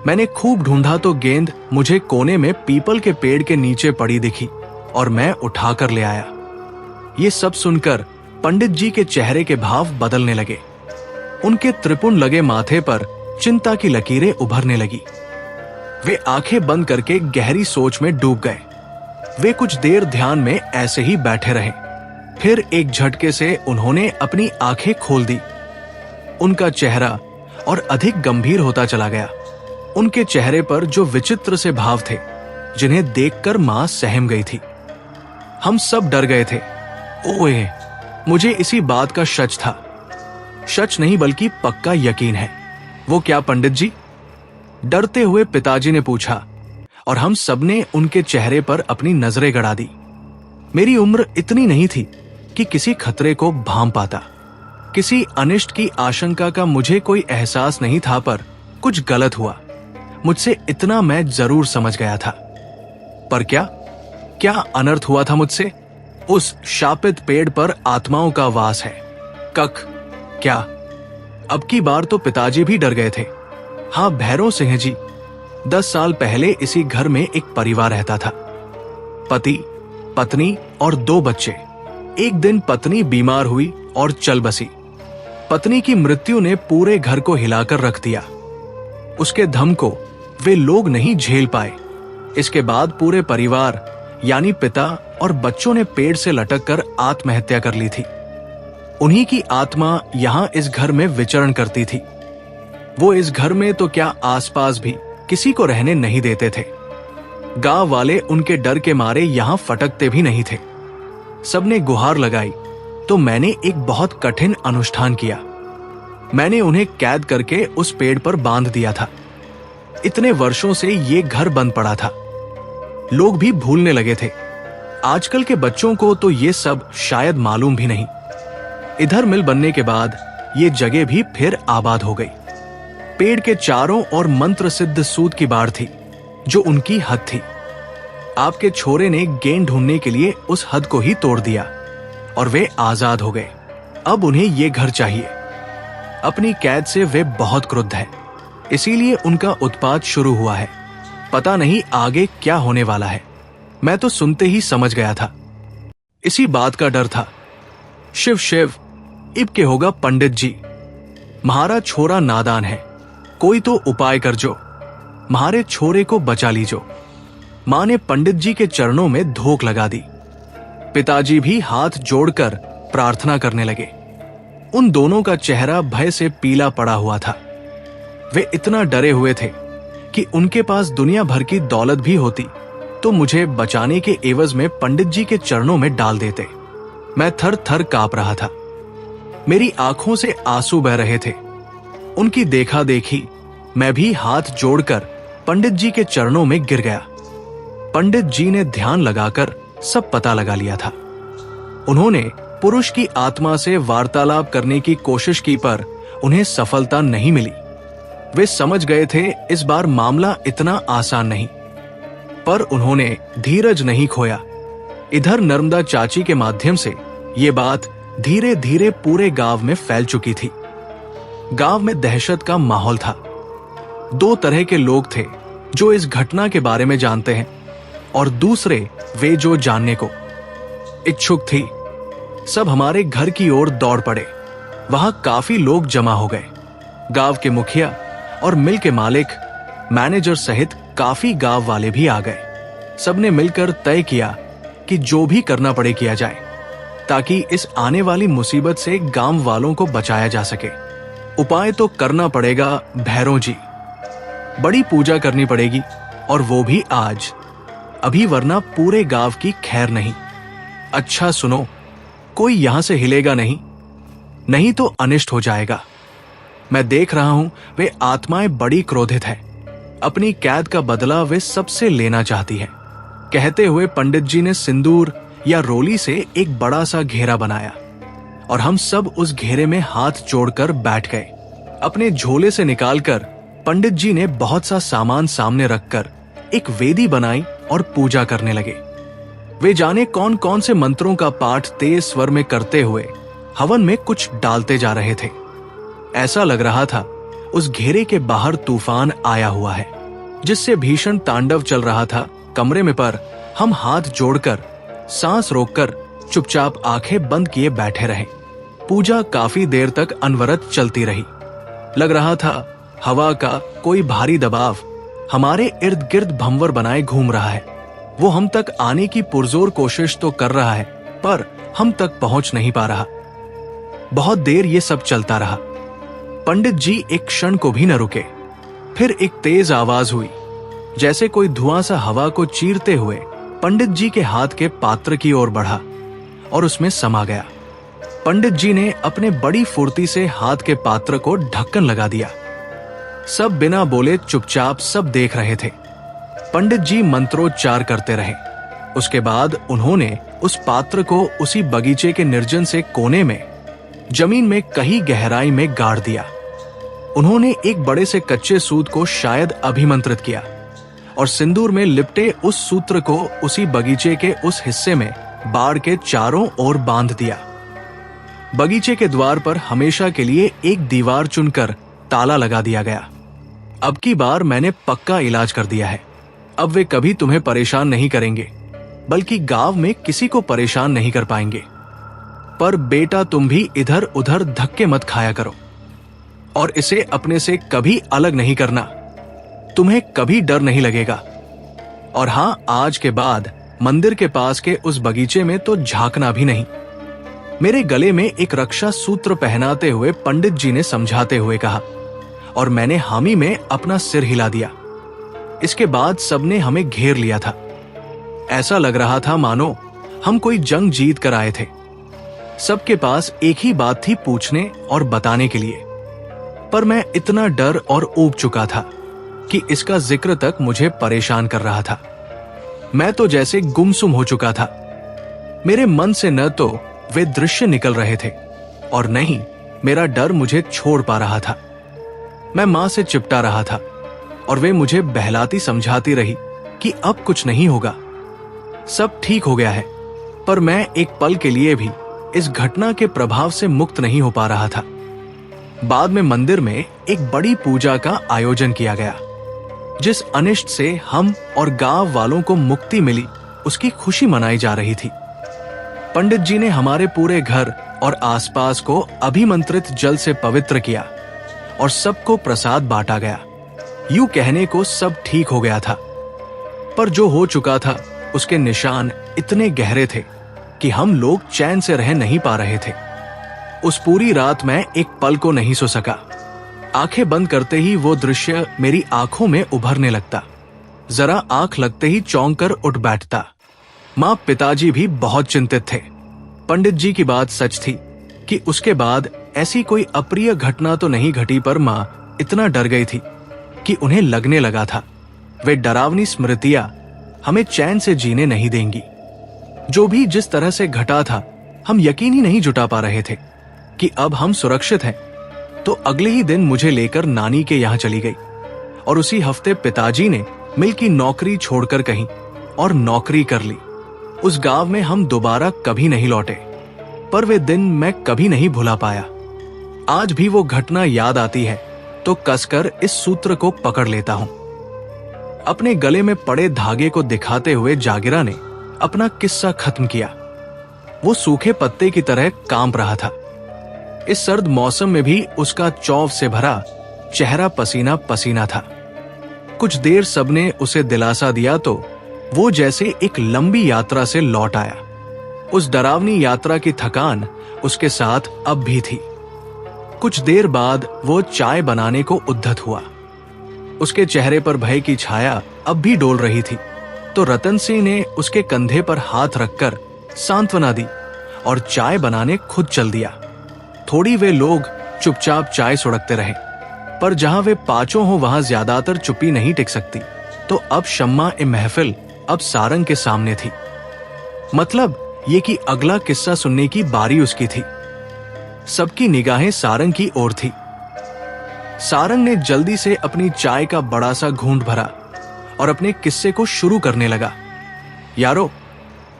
मैंने खूब ढूंढा तो गेंद मुझे कोने में पीपल के पेड़ के नीचे पड़ी दिखी और मैं उठाकर ले आया। ये सब सुनकर पंडित जी के चेहरे के भाव बदलने लगे। उनके त्रिपुण लगे माथे पर चिंता की लकीरें उभरने लगी। वे आंखें बंद करके गहरी सोच में डूब गए। वे कुछ देर ध्यान में ऐसे ही बैठे रहे। फिर एक झटके से उन्होंने अपनी आंखें खोल दी। उनका चेहरा और अधिक गंभीर होता चला गया। उनके चेहरे पर जो विचित्र से भाव थे, जिन्हें देखकर मां सहम गई थी। हम सब डर गए थे। ओए, मुझे इसी बात का शच था, शच नहीं बल्कि पक्का यकीन है। वो क्या पंडित जी? डरते हुए पिताजी ने पूछा, और हम सबने उनके चेहरे पर अपनी नजरें गड़ा दी। मेरी उम्र इतनी नहीं थी कि किसी खतरे को भांप पाता। किसी अनिष्ट की आशंका का मुझे कोई एहसास नहीं था, पर कुछ गलत हुआ। मुझसे इतना मैं जरूर समझ गया था। पर क्या अनर्थ हुआ था मुझसे? उस शापित पेड़ पर आत्माओं का वास है। कख क्या? अब की बार तो पिताजी भी डर गए थे। हाँ भैरव सिंह जी, 10 साल पहले इसी घर में एक परिवार रहता था। पति, पत्नी और 2 बच्चे। एक दिन पत्नी बीमार हुई और चल बसी। पत्नी की मृत्यु ने पूरे घर को हिलाकर रख दिया। उसके धम को वे लोग नहीं झेल पाए। इसके बाद पूरे परिवार यानी पिता और बच्चों ने पेड़ से लटककर आत्महत्या कर ली थी। उन्हीं की आत्मा यहां इस घर में विचरण करती थी। वो इस घर में तो क्या, आसपास भी किसी को रहने नहीं देते थे। गांव वाले उनके डर के मारे यहां फटकते भी नहीं थे। सबने गुहार लगाई तो मैंने एक बहुत कठिन अनुष्ठान किया। मैंने उन्हें कैद करके उस पेड़ पर बांध दिया था। इतने वर्षों से ये घर बंद पड़ा था। लोग भी भूलने लगे थे। आजकल के बच्चों को तो ये सब शायद मालूम भी नहीं। इधर मिल बनने के बाद ये जगह भी फिर आबाद हो गई। पेड़ के चारों ओर मंत्र सिद्ध सूत की बाड़ थी, जो उनकी हद थी। आपके छोरे ने गेंद ढूंढने के लिए उस हद को ही तोड़ दिया और वे आजाद हो गए। अब उन्हें ये घर चाहिए। अपनी कैद से वे बहुत क्रुद्ध है, इसीलिए उनका उत्पात शुरू हुआ है। पता नहीं आगे क्या होने वाला है। मैं तो सुनते ही समझ गया था। इसी बात का डर था। शिव शिव, इब के होगा पंडित जी। म्हारा छोरा नादान है, कोई तो उपाय कर जो, म्हारे छोरे को बचा लीजो। मां ने पंडित जी के चरणों में धोख लगा दी। पिताजी भी हाथ जोड़कर प्रार्थना करने लगे। उन दोनों का चेहरा भय से पीला पड़ा हुआ था। वे इतना डरे हुए थे कि उनके पास दुनिया भर की दौलत भी होती तो मुझे बचाने के एवज में पंडित जी के चरणों में डाल देते। मैं थर थर कांप रहा था। मेरी आंखों से आंसू बह रहे थे। उनकी देखा देखी मैं भी हाथ जोड़कर पंडित जी के चरणों में गिर गया। पंडित जी ने ध्यान लगाकर सब पता लगा लिया था। उन्होंने पुरुष की आत्मा से वार्तालाप करने की कोशिश की, पर उन्हें सफलता नहीं मिली। वे समझ गए थे इस बार मामला इतना आसान नहीं, पर उन्होंने धीरज नहीं खोया। इधर नर्मदा चाची के माध्यम से ये बात धीरे धीरे पूरे गांव में फैल चुकी थी। गांव में दहशत का माहौल था। 2 तरह के लोग थे, जो इस घटना के बारे में जानते हैं, और दूसरे वे जो जानने को इच्छुक थी। सब हमारे घर की ओर दौड़ पड़े। वहां काफी लोग जमा हो गए। गांव के मुखिया और मिल के मालिक, मैनेजर सहित काफी गांव वाले भी आ गए। सबने मिलकर तय किया कि जो भी करना पड़े किया जाए, ताकि इस आने वाली मुसीबत से गांव वालों को बचाया जा सके। उपाय तो करना पड़ेगा भैरव जी। बड़ी पूजा करनी पड़ेगी, और वो भी आज, अभी, वरना पूरे गांव की खैर नहीं। अच्छा सुनो, कोई यहां से हिलेगा नहीं तो अनिष्ट हो जाएगा। मैं देख रहा हूं वे आत्माएं बड़ी क्रोधित है। अपनी कैद का बदला वे सबसे लेना चाहती है। कहते हुए पंडित जी ने सिंदूर या रोली से एक बड़ा सा घेरा बनाया, और हम सब उस घेरे में हाथ जोड़कर बैठ गए। अपने झोले से निकालकर पंडित जी ने बहुत सा सामान सामने रखकर एक वेदी बनाई और पूजा करने लगे। वे जाने कौन कौन से मंत्रों का पाठ तेज स्वर में करते हुए हवन में कुछ डालते जा रहे थे। ऐसा लग रहा था उस घेरे के बाहर तूफान आया हुआ है, जिससे भीषण तांडव चल रहा था कमरे में। पर हम हाथ जोड़कर, सांस रोककर, चुपचाप आंखें बंद किए बैठे रहे। पूजा काफी देर तक अनवरत चलती रही। लग रहा था हवा का कोई भारी दबाव हमारे इर्द गिर्द भंवर बनाए घूम रहा है। वो हम तक आने की पुरजोर कोशिश तो कर रहा है, पर हम तक पहुंच नहीं पा रहा। बहुत देर ये सब चलता रहा। पंडित जी एक क्षण को भी न रुके। फिर एक तेज आवाज हुई, जैसे कोई धुआं सा हवा को चीरते हुए पंडित जी के हाथ के पात्र की ओर बढ़ा और उसमें समा गया। पंडित जी ने अपने बड़ी फुर्ती से हाथ के पात्र को ढक्कन लगा दिया। सब बिना बोले चुपचाप सब देख रहे थे। पंडित जी मंत्रोच्चार करते रहे। उसके बाद उन्होंने उस पात्र को उसी बगीचे के निर्जन से कोने में जमीन में कहीं गहराई में गाड़ दिया। उन्होंने एक बड़े से कच्चे सूत को शायद अभिमंत्रित किया और सिंदूर में लिपटे उस सूत्र को उसी बगीचे के उस हिस्से में बाड़ के चारों ओर बांध दिया। बगीचे के द्वार पर हमेशा के लिए एक दीवार चुनकर ताला लगा दिया गया। अब की बार मैंने पक्का इलाज कर दिया है। अब वे कभी तुम्हें परेशान नहीं करेंगे, बल्कि गांव में किसी को परेशान नहीं कर पाएंगे। पर बेटा, तुम भी इधर उधर धक्के मत खाया करो और इसे अपने से कभी अलग नहीं करना। तुम्हें कभी डर नहीं लगेगा। और हां, आज के बाद मंदिर के पास के उस बगीचे में तो झांकना भी नहीं। मेरे गले में एक रक्षा सूत्र पहनाते हुए पंडित जी ने समझाते हुए कहा और मैंने हामी में अपना सिर हिला दिया। इसके बाद सबने हमें घेर लिया था। ऐसा लग रहा था मानो हम कोई जंग जीत कर आए थे। सबके पास एक ही बात थी पूछने और बताने के लिए, पर मैं इतना डर और ऊब चुका था कि इसका जिक्र तक मुझे परेशान कर रहा था। मैं तो जैसे गुमसुम हो चुका था। मेरे मन से न तो वे दृश्य निकल रहे थे और न ही मेरा डर मुझे छोड़ पा रहा था। मैं मां से चिपटा रहा था और वे मुझे बहलाती समझाती रही कि अब कुछ नहीं होगा, सब ठीक हो गया है। पर मैं एक पल के लिए भी इस घटना के प्रभाव से मुक्त नहीं हो पा रहा था। बाद में मंदिर में एक बड़ी पूजा का आयोजन किया गया, जिस अनिष्ट से हम और गांव वालों को मुक्ति मिली उसकी खुशी मनाई जा रही थी। पंडित जी ने हमारे पूरे घर और आसपास को अभिमंत्रित जल से पवित्र किया और सबको प्रसाद बांटा गया। यूं कहने को सब ठीक हो गया था, पर जो हो चुका था उसके निशान इतने गहरे थे कि हम लोग चैन से रह नहीं पा रहे थे। उस पूरी रात मैं एक पल को नहीं सो सका। आंखें बंद करते ही वो दृश्य मेरी आंखों में उभरने लगता। जरा आंख लगते ही चौंक कर उठ बैठता। मां पिताजी भी बहुत चिंतित थे। पंडित जी की बात सच थी कि उसके बाद ऐसी कोई अप्रिय घटना तो नहीं घटी, पर मां इतना डर गई थी कि उन्हें लगने लगा था वे डरावनी स्मृतियां हमें चैन से जीने नहीं देंगी। जो भी जिस तरह से घटा था, हम यकीन ही नहीं जुटा पा रहे थे कि अब हम सुरक्षित हैं। तो अगले ही दिन मुझे लेकर नानी के यहाँ चली गई और उसी हफ्ते पिताजी ने मिल की नौकरी छोड़कर कहीं और नौकरी कर ली। उस गांव में हम दोबारा कभी नहीं लौटे, पर वे दिन मैं कभी नहीं भुला पाया। आज भी वो घटना याद आती है तो कसकर इस सूत्र को पकड़ लेता हूं। अपने गले में पड़े धागे को दिखाते हुए जागिरा ने अपना किस्सा खत्म किया। वो सूखे पत्ते की तरह कांप रहा था। इस सर्द मौसम में भी उसका चौव से भरा चेहरा पसीना पसीना था। कुछ देर सबने उसे दिलासा दिया तो वो जैसे एक लंबी यात्रा से लौट आया। उस डरावनी यात्रा की थकान उसके साथ अब भी थी। कुछ देर बाद वो चाय बनाने को उद्यत हुआ। उसके चेहरे पर भय की छाया अब भी डोल रही थी, तो रतन सिंह ने उसके कंधे पर हाथ रखकर सांत्वना दी और चाय बनाने खुद चल दिया। थोड़ी वे लोग चुपचाप चाय सुड़कते रहे, पर जहां वे पांचों हो वहां ज्यादातर चुप्पी नहीं टिक सकती। तो अब शम्मा ए महफिल अब सारंग के सामने थी। मतलब ये कि अगला किस्सा सुनने की बारी उसकी थी। सबकी निगाहें सारंग की ओर थी। सारंग ने जल्दी से अपनी चाय का बड़ा सा घूंट भरा और अपने किस्से को शुरू करने लगा। यारो,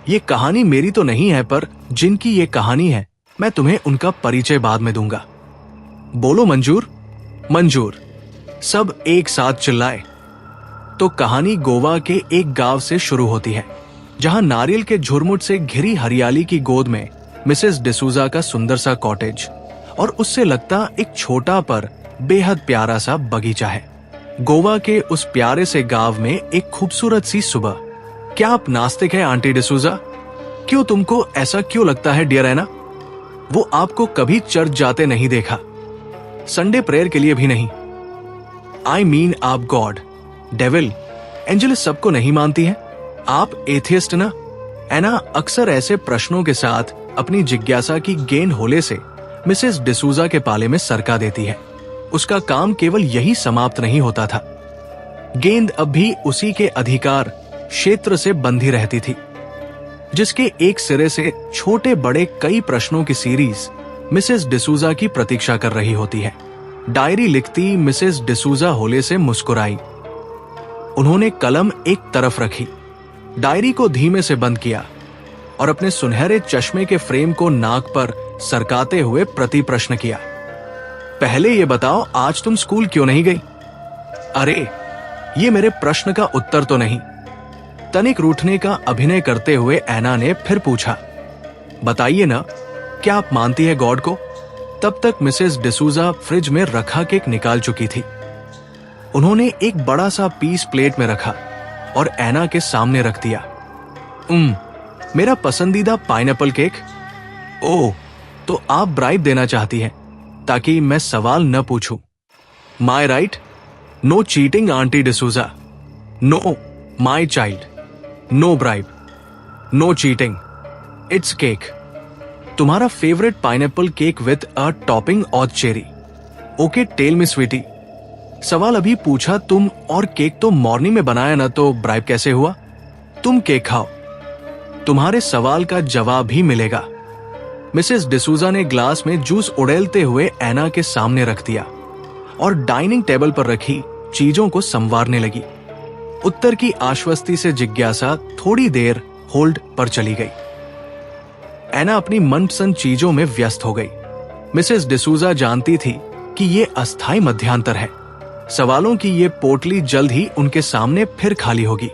ये कहानी मेरी तो नहीं है, पर जिनकी ये कहानी है मैं तुम्हें उनका परिचय बाद में दूंगा। बोलो मंजूर? मंजूर, सब एक साथ चिल्लाए। तो कहानी गोवा के एक गांव से शुरू होती है, जहां नारियल के झुरमुट से घिरी हरियाली की गोद में मिसेस डिसूजा का सुंदर सा कॉटेज और उससे लगता एक छोटा पर बेहद प्यारा सा बगीचा है। गोवा के उस प्यारे से गांव में एक खूबसूरत सी सुबह क्या आप नास्तिक हैं आंटी डिसूजा? क्यों तुमको ऐसा क्यों लगता है डियर एना? वो आपको कभी चर्च जाते नहीं देखा, संडे प्रेयर के लिए भी नहीं। आई मीन आप गॉड, डेविल, एंजल इस सबको नहीं मानती हैं? आप एथियस्ट ना? एना अक्सर ऐसे प्रश्नों के साथ अपनी जिज्ञासा की गेंद होले से मिसेस डिसूजा के पाले में सरका देती है। उसका काम केवल यही समाप्त नहीं होता था। गेंद अब भी उसी के अधिकार क्षेत्र से बंधी रहती थी, जिसके एक सिरे से छोटे बड़े कई प्रश्नों की सीरीज मिसेस डिसूजा की प्रतीक्षा कर रही होती है। डायरी लिखती मिसेस डिसूजा होले से मुस्कुराई। उन्होंने कलम एक तरफ रखी, डायरी को धीमे से बंद किया और अपने सुनहरे चश्मे के फ्रेम को नाक पर सरकाते हुए प्रति प्रश्न किया। पहले ये बताओ, आज तुम स्कूल क्यों नहीं गई? अरे, ये मेरे प्रश्न का उत्तर तो नहीं, तनिक रूठने का अभिनय करते हुए एना ने फिर पूछा। बताइए ना, क्या आप मानती है गॉड को? तब तक मिसेस डिसूजा फ्रिज में रखा केक निकाल चुकी थी। उन्होंने एक बड़ा सा पीस प्लेट में रखा और एना के सामने रख दिया। मेरा पसंदीदा पाइनएप्पल केक। ओह, तो आप ब्राइब देना चाहती हैं ताकि मैं सवाल न पूछूं। My right? No cheating aunty D'Souza. No my child, no bribe, no cheating, it's cake. तुम्हारा favourite pineapple cake with a topping और cherry. Okay, tell me sweetie. सवाल अभी पूछा तुम, और केक तो मॉर्निंग में बनाया ना, तो ब्राइब कैसे हुआ? तुम केक खाओ, तुम्हारे सवाल का जवाब भी मिलेगा। मिसेस डिसूजा ने ग्लास में जूस उड़ेलते हुए एना के सामने रख दिया और डाइनिंग टेबल पर रखी चीजों को संवारने लगी। उत्तर की आश्वस्ति से जिज्ञासा थोड़ी देर होल्ड पर चली गई। एना अपनी मनपसंद चीजों में व्यस्त हो गई। मिसेस डिसूजा जानती थी कि ये अस्थायी मध्यांतर है। सवालों की ये पोटली जल्द ही उनके सामने फिर खाली होगी।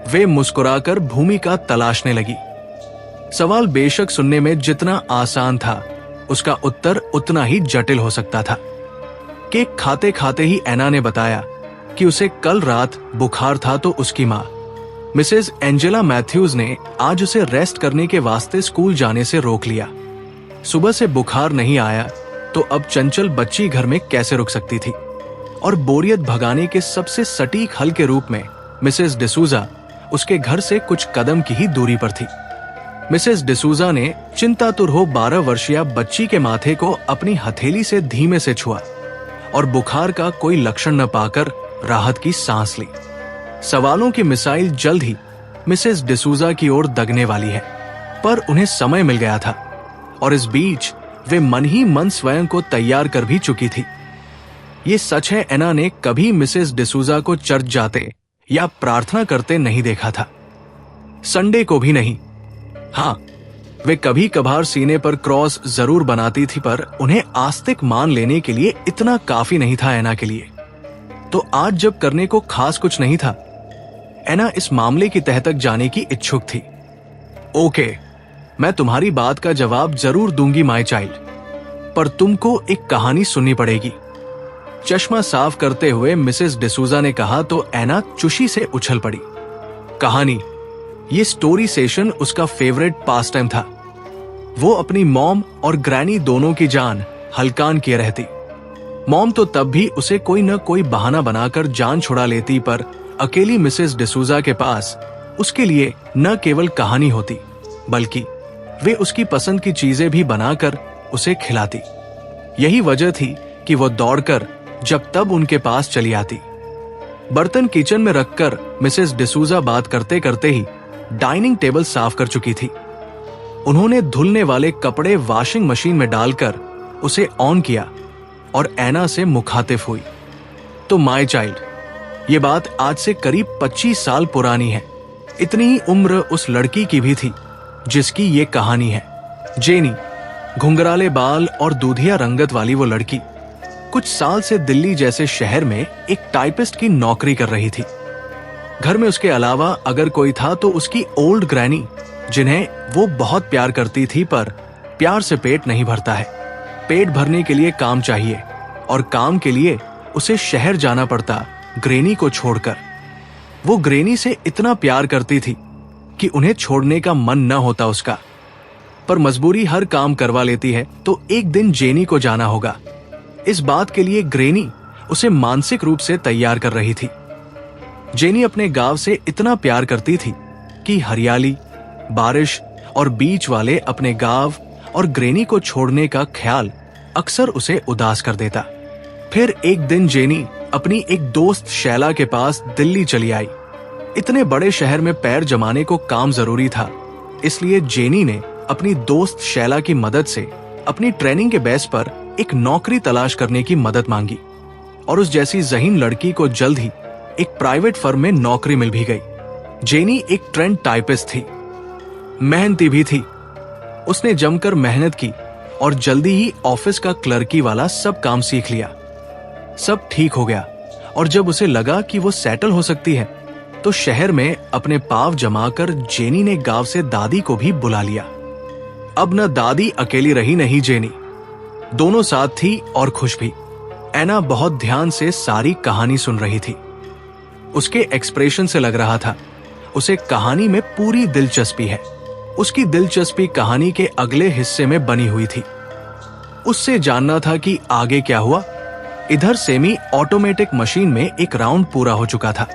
वे मुस्कुराकर भूमिका तलाशने लगी। सवाल बेशक सुनने में जितना आसान था, उसका उत्तर उतना ही जटिल हो सकता था। केक खाते खाते ही एना ने बताया कि उसे कल रात बुखार था, तो उसकी माँ मिसेस एंजेला मैथ्यूज ने आज उसे रेस्ट करने के वास्ते स्कूल जाने से रोक लिया। सुबह से बुखार नहीं आया तो अब चंचल बच्ची घर में कैसे रुक सकती थी? और बोरियत भगाने के सबसे सटीक हल के रूप में मिसेस डिसूजा उसके घर से कुछ कदम की ही दूरी पर थी। मिसेस डिसूजा ने चिंतातुर हो 12 वर्षीय बच्ची के माथे को अपनी हथेली से धीमे से छुआ और बुखार का कोई लक्षण न पाकर राहत की सांस ली। सवालों की मिसाइल जल्द ही मिसेस डिसूजा की ओर दगने वाली है, पर उन्हें समय मिल गया था और इस बीच वे मन ही मन स्वयं को तैयार कर भी चुकी थी। ये सच है, एना ने कभी मिसेस डिसूजा को चर्च जाते या प्रार्थना करते नहीं देखा था, संडे को भी नहीं। हाँ, वे कभी कभार सीने पर क्रॉस जरूर बनाती थी, पर उन्हें आस्तिक मान लेने के लिए इतना काफी नहीं था एना के लिए। तो आज जब करने को खास कुछ नहीं था, एना इस मामले की तह तक जाने की इच्छुक थी। ओके, मैं तुम्हारी बात का जवाब जरूर दूंगी माय चाइल्ड, पर तुमको एक कहानी सुननी पड़ेगी। चश्मा साफ करते हुए मिसेस डिसूजा ने कहा तो एना चुशी से उछल पड़ी। कहानी, ये स्टोरी सेशन उसका फेवरेट पास टाइम था। वो अपनी मॉम और ग्रैनी दोनों की जान हलकान किए रहती। मॉम तो तब भी उसे कोई न कोई बहाना बनाकर जान छुड़ा लेती, पर अकेली मिसेस डिसूजा के पास उसके लिए न केवल कहानी होती, बल्कि वे उसकी पसंद की चीजें भी बनाकर उसे खिलाती। यही वजह थी कि वो दौड़कर जब तब उनके पास चली आती। बर्तन किचन में रखकर मिसेस डिसूजा बात करते करते ही डाइनिंग टेबल साफ कर चुकी थी। उन्होंने धुलने वाले कपड़े वॉशिंग मशीन में डालकर उसे ऑन किया और एना से मुखातिब हुई। तो माय चाइल्ड, ये बात आज से करीब 25 साल पुरानी है। इतनी ही उम्र उस लड़की की भी थी जिसकी ये कहानी है। जेनी, घुंघराले बाल और दूधिया रंगत वाली वो लड़की कुछ साल से दिल्ली जैसे शहर में एक टाइपिस्ट की नौकरी कर रही थी। घर में उसके अलावा अगर कोई था तो उसकी ओल्ड ग्रैनी, जिन्हें वो बहुत प्यार करती थी, पर प्यार से पेट नहीं भरता है। पेट भरने के लिए काम चाहिए और काम के लिए उसे शहर जाना पड़ता, ग्रैनी को छोड़कर। वो ग्रेनी से इतना प्यार करती थी कि उन्हें छोड़ने का मन न होता उसका। पर मजबूरी हर काम करवा लेती है, तो एक दिन जेनी को जाना होगा। इस बात के लिए ग्रेनी उसे मानसिक रूप से तैयार कर रही थी। जेनी अपने गांव से इतना प्यार करती थी कि हरियाली, बारिश और बीच वाले अपने गांव और ग्रेनी को छोड़ने का ख्याल अक्सर उसे उदास कर देता। फिर एक दिन जेनी अपनी एक दोस्त शैला के पास दिल्ली चली आई। इतने बड़े शहर में पैर जमाने को काम जरूरी था, इसलिए जेनी ने अपनी दोस्त शैला की मदद से अपनी ट्रेनिंग के बेस पर एक नौकरी तलाश करने की मदद मांगी और उस जैसी ज़हीन लड़की को जल्द ही एक प्राइवेट फर्म में नौकरी मिल भी गई। जेनी एक ट्रेंड टाइपिस्ट थी, मेहनती भी थी। उसने जमकर मेहनत की और जल्दी ही ऑफिस का क्लर्की वाला सब काम सीख लिया। सब ठीक हो गया और जब उसे लगा कि वो सेटल हो सकती है, तो शहर में अपने पांव जमाकर जेनी ने गांव से दादी को भी बुला लिया। अब न दादी अकेली रही नहीं जेनी, दोनों साथ थी और खुश भी। एना बहुत ध्यान से सारी कहानी सुन रही थी। उसके एक्सप्रेशन से लग रहा था उसे कहानी में पूरी दिलचस्पी है। उसकी दिलचस्पी कहानी के अगले हिस्से में बनी हुई थी। उससे जानना था कि आगे क्या हुआ। इधर सेमी ऑटोमेटिक मशीन में एक राउंड पूरा हो चुका था।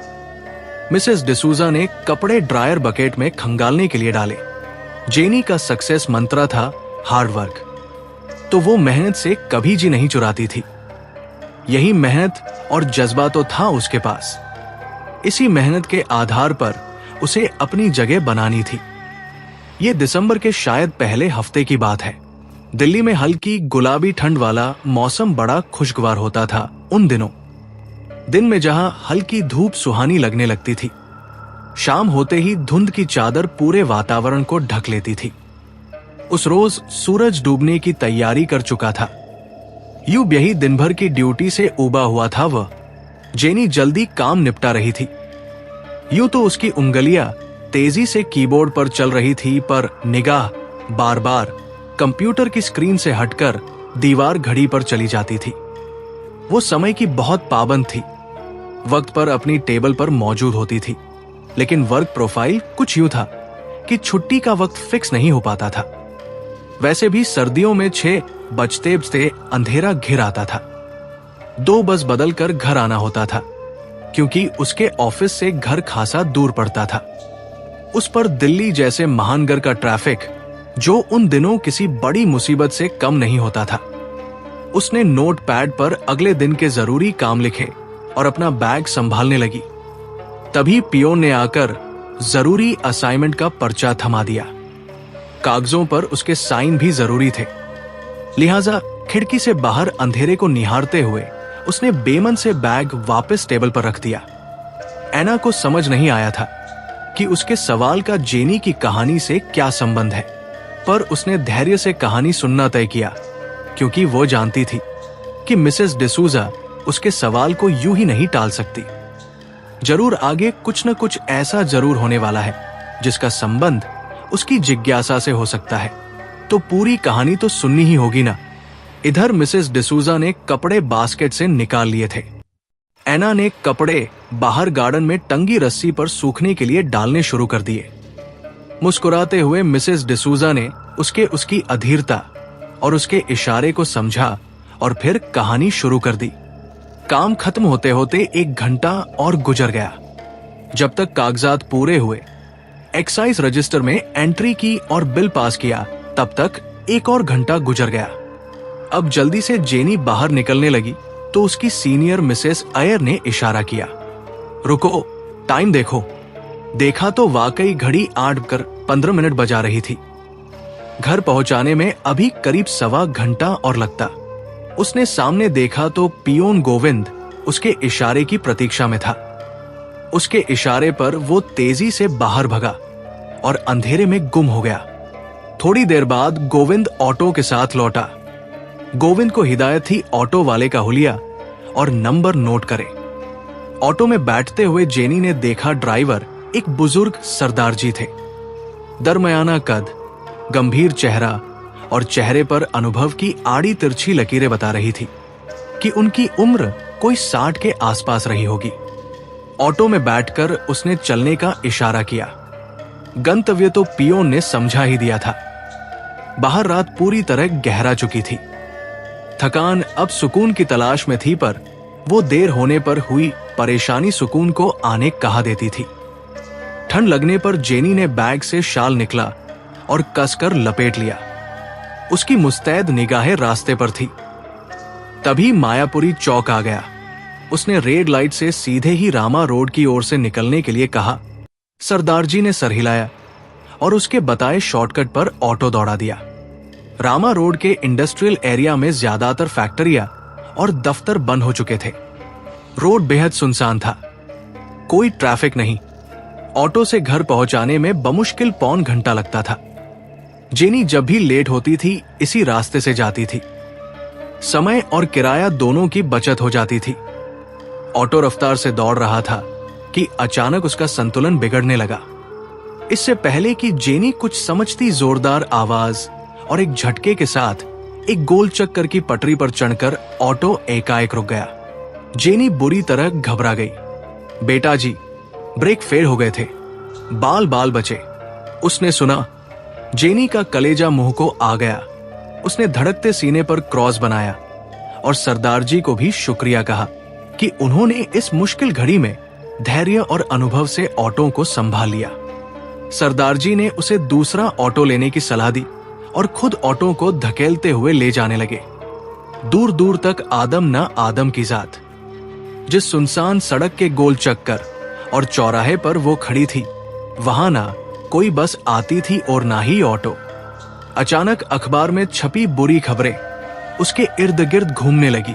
मिसेस डिसूजा ने कपड़े ड्रायर बकेट में खंगालने के लिए डाले। जेनी का सक्सेस मंत्र था हार्ड वर्क, तो वो मेहनत से कभी जी नहीं चुराती थी। यही मेहनत और जज्बा तो था उसके पास। इसी मेहनत के आधार पर उसे अपनी जगह बनानी थी। ये दिसंबर के शायद पहले हफ्ते की बात है। दिल्ली में हल्की गुलाबी ठंड वाला मौसम बड़ा खुशगवार होता था उन दिनों। दिन में जहां हल्की धूप सुहानी लगने लगती थी, शाम होते ही धुंध की चादर पूरे वातावरण को ढक लेती थी। उस रोज सूरज डूबने की तैयारी कर चुका था। यूं यही दिन भर की ड्यूटी से उबा हुआ था वह। जेनी जल्दी काम निपटा रही थी। यूं तो उसकी उंगलियां तेजी से कीबोर्ड पर चल रही थी, पर निगाह बार बार कंप्यूटर की स्क्रीन से हटकर दीवार घड़ी पर चली जाती थी। वो समय की बहुत पाबंद थी, वक्त पर अपनी टेबल पर मौजूद होती थी, लेकिन वर्क प्रोफाइल कुछ यूं था कि छुट्टी का वक्त फिक्स नहीं हो पाता था। वैसे भी सर्दियों में 6 बजते बजते अंधेरा घिर आता था। 2 बस बदल कर घर आना होता था, क्योंकि उसके ऑफिस से घर खासा दूर पड़ता था। उस पर दिल्ली जैसे महानगर का ट्रैफिक, जो उन दिनों किसी बड़ी मुसीबत से कम नहीं होता था। उसने नोट पैड पर अगले दिन के जरूरी काम लिखे और अपना बैग संभालने लगी। तभी पियोन ने आकर जरूरी असाइनमेंट का पर्चा थमा दिया। कागजों पर उसके साइन भी जरूरी थे, लिहाजा खिड़की से बाहर अंधेरे को निहारते हुए उसने बेमन से बैग वापस टेबल पर रख दिया। एना को समझ नहीं आया था कि उसके सवाल का जेनी की कहानी से क्या संबंध है, पर उसने धैर्य से कहानी सुनना तय किया, क्योंकि वो जानती थी कि मिसेस डिसूजा उसके सवाल को यूं ही नहीं टाल सकती। जरूर आगे कुछ न कुछ ऐसा जरूर होने वाला है जिसका संबंध उसकी जिज्ञासा से हो सकता है, तो पूरी कहानी तो सुननी ही होगी ना। इधर मिसेस डिसूजा ने कपड़े बास्केट से निकाल लिए थे। एना ने कपड़े बाहर गार्डन में टंगी रस्सी पर सूखने के लिए डालने शुरू कर दिए। मुस्कुराते हुए मिसेस डिसूजा ने उसकी अधीरता और उसके इशारे को समझा और फिर कहानी शुरू कर दी। काम खत्म होते होते 1 घंटा और गुजर गया। जब तक कागजात पूरे हुए, एक्साइज रजिस्टर में एंट्री की और बिल पास किया, तब तक 1 और घंटा गुजर गया। अब जल्दी से जेनी बाहर निकलने लगी तो उसकी सीनियर मिसेस अयर ने इशारा किया, रुको, टाइम देखो। देखा तो वाकई घड़ी 8:15 बजा रही थी। घर पहुंचाने में अभी करीब 1.25 घंटा और लगता। उसने सामने देखा तो पियोन गोविंद उसके इशारे की प्रतीक्षा में था। उसके इशारे पर वो तेजी से बाहर भगा और अंधेरे में गुम हो गया। थोड़ी देर बाद गोविंद ऑटो के साथ लौटा। गोविंद को हिदायत थी ऑटो वाले का हुलिया और नंबर नोट करे। ऑटो में बैठते हुए जेनी ने देखा ड्राइवर एक बुजुर्ग सरदार जी थे। दरमियाना कद, गंभीर चेहरा और चेहरे पर अनुभव की आड़ी तिरछी लकीरें बता रही थी कि उनकी उम्र कोई 60 के आसपास रही होगी। ऑटो में बैठकर उसने चलने का इशारा किया। गंतव्य तो पियोन ने समझा ही दिया था। बाहर रात पूरी तरह गहरा चुकी थी। थकान अब सुकून की तलाश में थी, पर वो देर होने पर हुई परेशानी सुकून को आने कहा देती थी। ठंड लगने पर जेनी ने बैग से शाल निकला और कसकर लपेट लिया। उसकी मुस्तैद निगाहें रास्ते पर थी। तभी मायापुरी चौक आ गया। उसने रेड लाइट से सीधे ही रामा रोड की ओर से निकलने के लिए कहा। सरदार जी ने सर हिलाया और उसके बताए शॉर्टकट पर ऑटो दौड़ा दिया। रामा रोड के इंडस्ट्रियल एरिया में ज्यादातर फैक्ट्रियां और दफ्तर बंद हो चुके थे। रोड बेहद सुनसान था, कोई ट्रैफिक नहीं। ऑटो से घर पहुंचाने में बमुश्किल पौन घंटा लगता था। जेनी जब भी लेट होती थी इसी रास्ते से जाती थी। समय और किराया दोनों की बचत हो जाती थी। ऑटो रफ्तार से दौड़ रहा था कि अचानक उसका संतुलन बिगड़ने लगा। इससे पहले कि जेनी कुछ समझती, जोरदार आवाज और एक झटके के साथ एक गोल चक्कर की पटरी पर चढ़कर ऑटो एकाएक रुक गया। जेनी बुरी तरह घबरा गई। बेटा जी, ब्रेक फेल हो गए थे, बाल बाल बचे। उसने सुना। जेनी का कलेजा मुंह को आ गया। उसने धड़कते सीने पर क्रॉस बनाया और सरदार जी को भी शुक्रिया कहा कि उन्होंने इस मुश्किल घड़ी में धैर्य और अनुभव से ऑटो को संभाल लिया। सरदार जी ने उसे दूसरा ऑटो लेने की सलाह दी और खुद ऑटो को धकेलते हुए ले जाने लगे। दूर दूर तक आदम न आदम की जात। जिस सुनसान सड़क के गोल चक्कर और चौराहे पर वो खड़ी थी, वहां ना कोई बस आती थी और ना ही ऑटो। अचानक अखबार में छपी बुरी खबरें उसके इर्द गिर्द घूमने लगी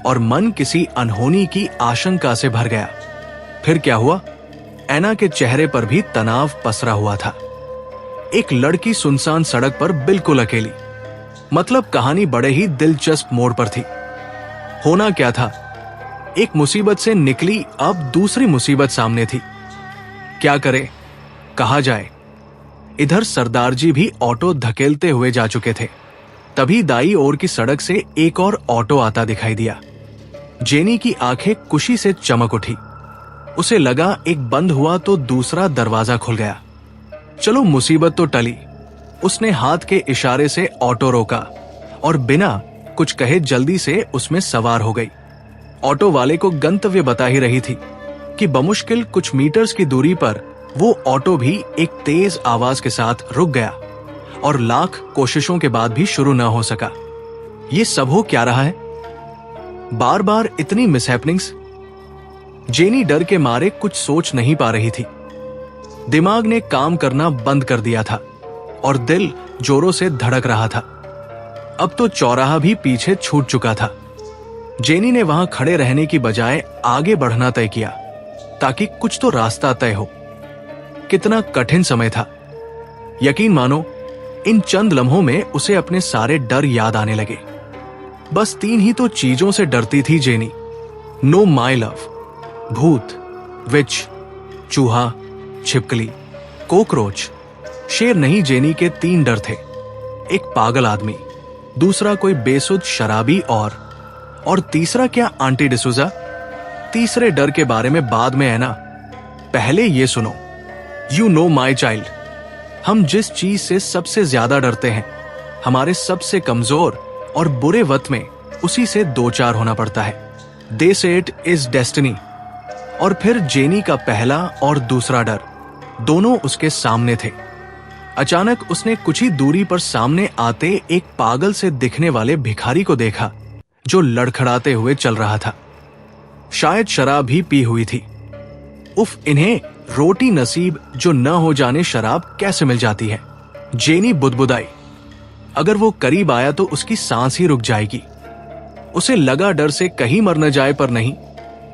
और मन किसी अनहोनी की आशंका से भर गया। फिर क्या हुआ? ऐना के चेहरे पर भी तनाव पसरा हुआ था। एक लड़की सुनसान सड़क पर बिल्कुल अकेली। मतलब कहानी बड़े ही दिलचस्प मोड़ पर थी। होना क्या था? एक मुसीबत से निकली अब दूसरी मुसीबत सामने थी। क्या करे, कहा जाए? इधर सरदार जी भी ऑटो धकेलते हुए जा चुके थे। तभी दाई ओर की सड़क से एक और ऑटो आता दिखाई दिया। जेनी की आंखें खुशी से चमक उठी। उसे लगा एक बंद हुआ तो दूसरा दरवाजा खुल गया। चलो मुसीबत तो टली। उसने हाथ के इशारे से ऑटो रोका और बिना कुछ कहे जल्दी से उसमें सवार हो गई। ऑटो वाले को गंतव्य बता ही रही थी कि बमुश्किल कुछ मीटर्स की दूरी पर वो ऑटो भी एक तेज आवाज के साथ रुक गया और लाख कोशिशों के बाद भी शुरू ना हो सका। ये सब हो क्या रहा है? बार बार इतनी मिसहैपनिंग्स। जेनी डर के मारे कुछ सोच नहीं पा रही थी। दिमाग ने काम करना बंद कर दिया था और दिल जोरों से धड़क रहा था। अब तो चौराहा भी पीछे छूट चुका था। जेनी ने वहां खड़े रहने की बजाय आगे बढ़ना तय किया ताकि कुछ तो रास्ता तय हो। कितना कठिन समय था। यकीन मानो, इन चंद लम्हों में उसे अपने सारे डर याद आने लगे। बस 3 ही तो चीजों से डरती थी जेनी। नो माई लव, भूत, विच, चूहा, छिपकली, कोकरोच। शेर नहीं, जेनी के 3 डर थे। एक पागल आदमी, दूसरा कोई बेसुध शराबी और तीसरा क्या, आंटी डिसूजा। तीसरे डर के बारे में बाद में है ना, पहले ये सुनो। यू नो माई चाइल्ड, हम जिस चीज से सबसे ज्यादा डरते हैं, हमारे सबसे कमजोर और बुरे वक्त में उसी से 2-4 होना पड़ता है। दे से इट इज डेस्टिनी। और फिर जेनी का पहला और दूसरा डर दोनों उसके सामने थे। अचानक उसने कुछ ही दूरी पर सामने आते एक पागल से दिखने वाले भिखारी को देखा जो लड़खड़ाते हुए चल रहा था। शायद शराब ही पी हुई थी। उफ, इन्हें रोटी नसीब जो न हो जाने शराब कैसे मिल जाती है। जेनी बुदबुदाई। अगर वो करीब आया तो उसकी सांस ही रुक जाएगी। उसे लगा डर से कहीं मर न जाए, पर नहीं,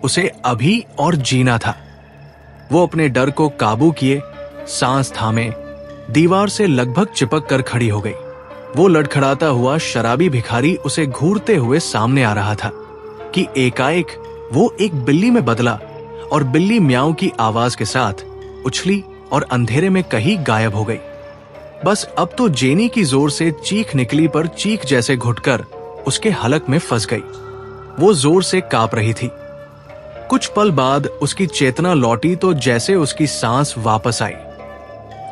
उसे अभी और जीना था। वो अपने डर को काबू किए, सांस थामे, दीवार से लगभग चिपक कर खड़ी हो गई। वो लड़खड़ाता हुआ शराबी भिखारी उसे घूरते हुए सामने आ रहा था कि एकाएक वो एक बिल्ली में बदला और बिल्ली म्याऊं की आवाज के साथ उछली और अंधेरे में कहीं गायब हो गई। बस अब तो जेनी की जोर से चीख निकली, पर चीख जैसे घुटकर उसके हलक में फंस गई। वो जोर से कांप रही थी। कुछ पल बाद उसकी चेतना लौटी तो जैसे उसकी सांस वापस आई।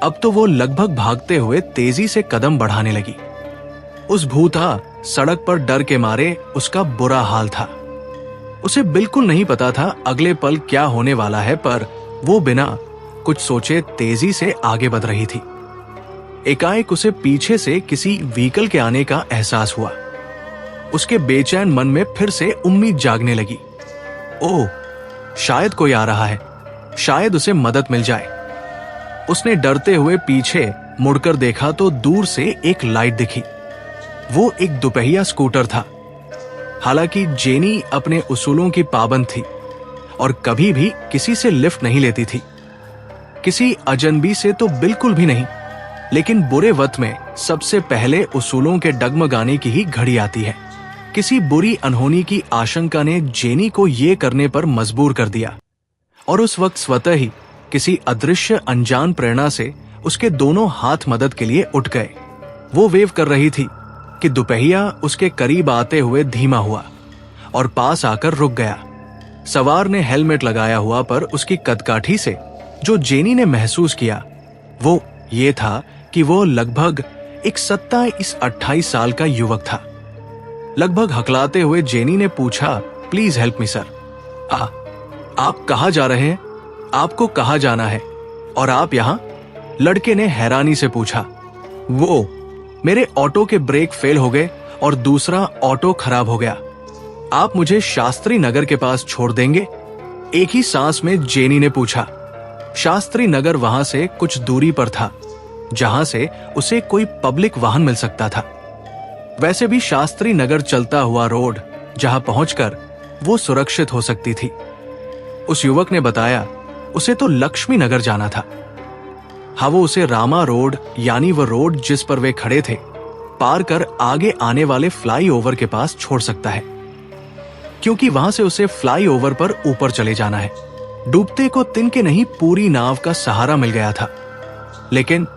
अब तो वो लगभग भागते हुए तेजी से कदम बढ़ाने लगी। उस भूता सड़क पर डर के मारे उसका बुरा हाल था। उसे बिल्कुल नहीं पता था अगले पल क्या होने वाला है, पर वो बिना कुछ सोचे तेजी से आगे बढ़ रही थी। एकाएक उसे पीछे से किसी व्हीकल के आने का एहसास हुआ। उसके बेचैन मन में फिर से उम्मीद जागने लगी। ओह, शायद कोई आ रहा है, शायद उसे मदद मिल जाए। उसने डरते हुए पीछे मुड़कर देखा तो दूर से एक लाइट दिखी। वो एक दुपहिया स्कूटर था। हालांकि जेनी अपने उसूलों की पाबंद थी और कभी भी किसी से लिफ्ट नहीं लेती थी, किसी अजनबी से तो बिल्कुल भी नहीं। लेकिन बुरे वक्त में सबसे पहले उसूलों के डगमगाने की ही घड़ी आती है। किसी बुरी अनहोनी की आशंका ने जेनी को ये करने पर मजबूर कर दिया और उस वक्त स्वतः ही किसी अदृश्य अनजान प्रेरणा से उसके दोनों हाथ मदद के लिए उठ गए। वो वेव कर रही थी कि दुपहिया उसके करीब आते हुए धीमा हुआ और पास आकर रुक गया। सवार ने हेलमेट लगाया हुआ, पर उसकी कदकाठी से जो जेनी ने महसूस किया वो ये था कि वो लगभग एक 27-28 साल का युवक था। लगभग हकलाते हुए जेनी ने पूछा, प्लीज हेल्प मी सर। आप कहाँ जा रहे हैं? आपको कहाँ जाना है और आप यहां? लड़के ने हैरानी से पूछा। वो, मेरे ऑटो के ब्रेक फेल हो गए और दूसरा ऑटो खराब हो गया। आप मुझे शास्त्री नगर के पास छोड़ देंगे? एक ही सांस में जेनी ने पूछा। शास्त्री नगर वहां से कुछ दूरी पर था, जहां से उसे कोई पब्लिक वाहन मिल सकता था। वैसे भी शास्त्री नगर चलता हुआ रोड, जहां पहुंचकर वो सुरक्षित हो सकती थी। उस युवक ने बताया उसे तो लक्ष्मी नगर जाना था। हाँ, वो उसे रामा रोड, यानी वो रोड जिस पर वे खड़े थे, पार कर आगे आने वाले फ्लाईओवर के पास छोड़ सकता है, क्योंकि वहां से उसे फ्लाईओवर पर ऊपर चले जाना है। डूबते को तिनके नहीं पूरी नाव का सहारा मिल गया था। लेकिन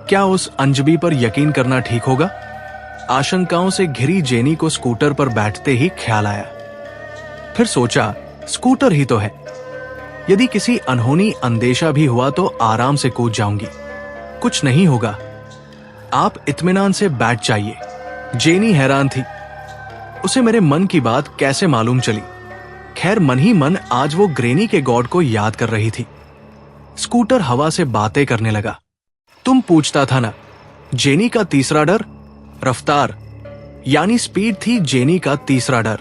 क्या उस अंजबी पर यकीन करना ठीक होगा? आशंकाओं से घिरी जेनी को स्कूटर पर बैठते ही ख्याल आया। फिर सोचा, स्कूटर ही तो है, यदि किसी अनहोनी अंदेशा भी हुआ तो आराम से कूद जाऊंगी, कुछ नहीं होगा। आप इत्मीनान से बैठ जाइए। जेनी हैरान थी, उसे मेरे मन की बात कैसे मालूम चली। खैर, मन ही मन आज वो ग्रेनी के गॉड को याद कर रही थी। स्कूटर हवा से बातें करने लगा। तुम पूछता था ना, जेनी का तीसरा डर रफ्तार यानी स्पीड थी। जेनी का तीसरा डर।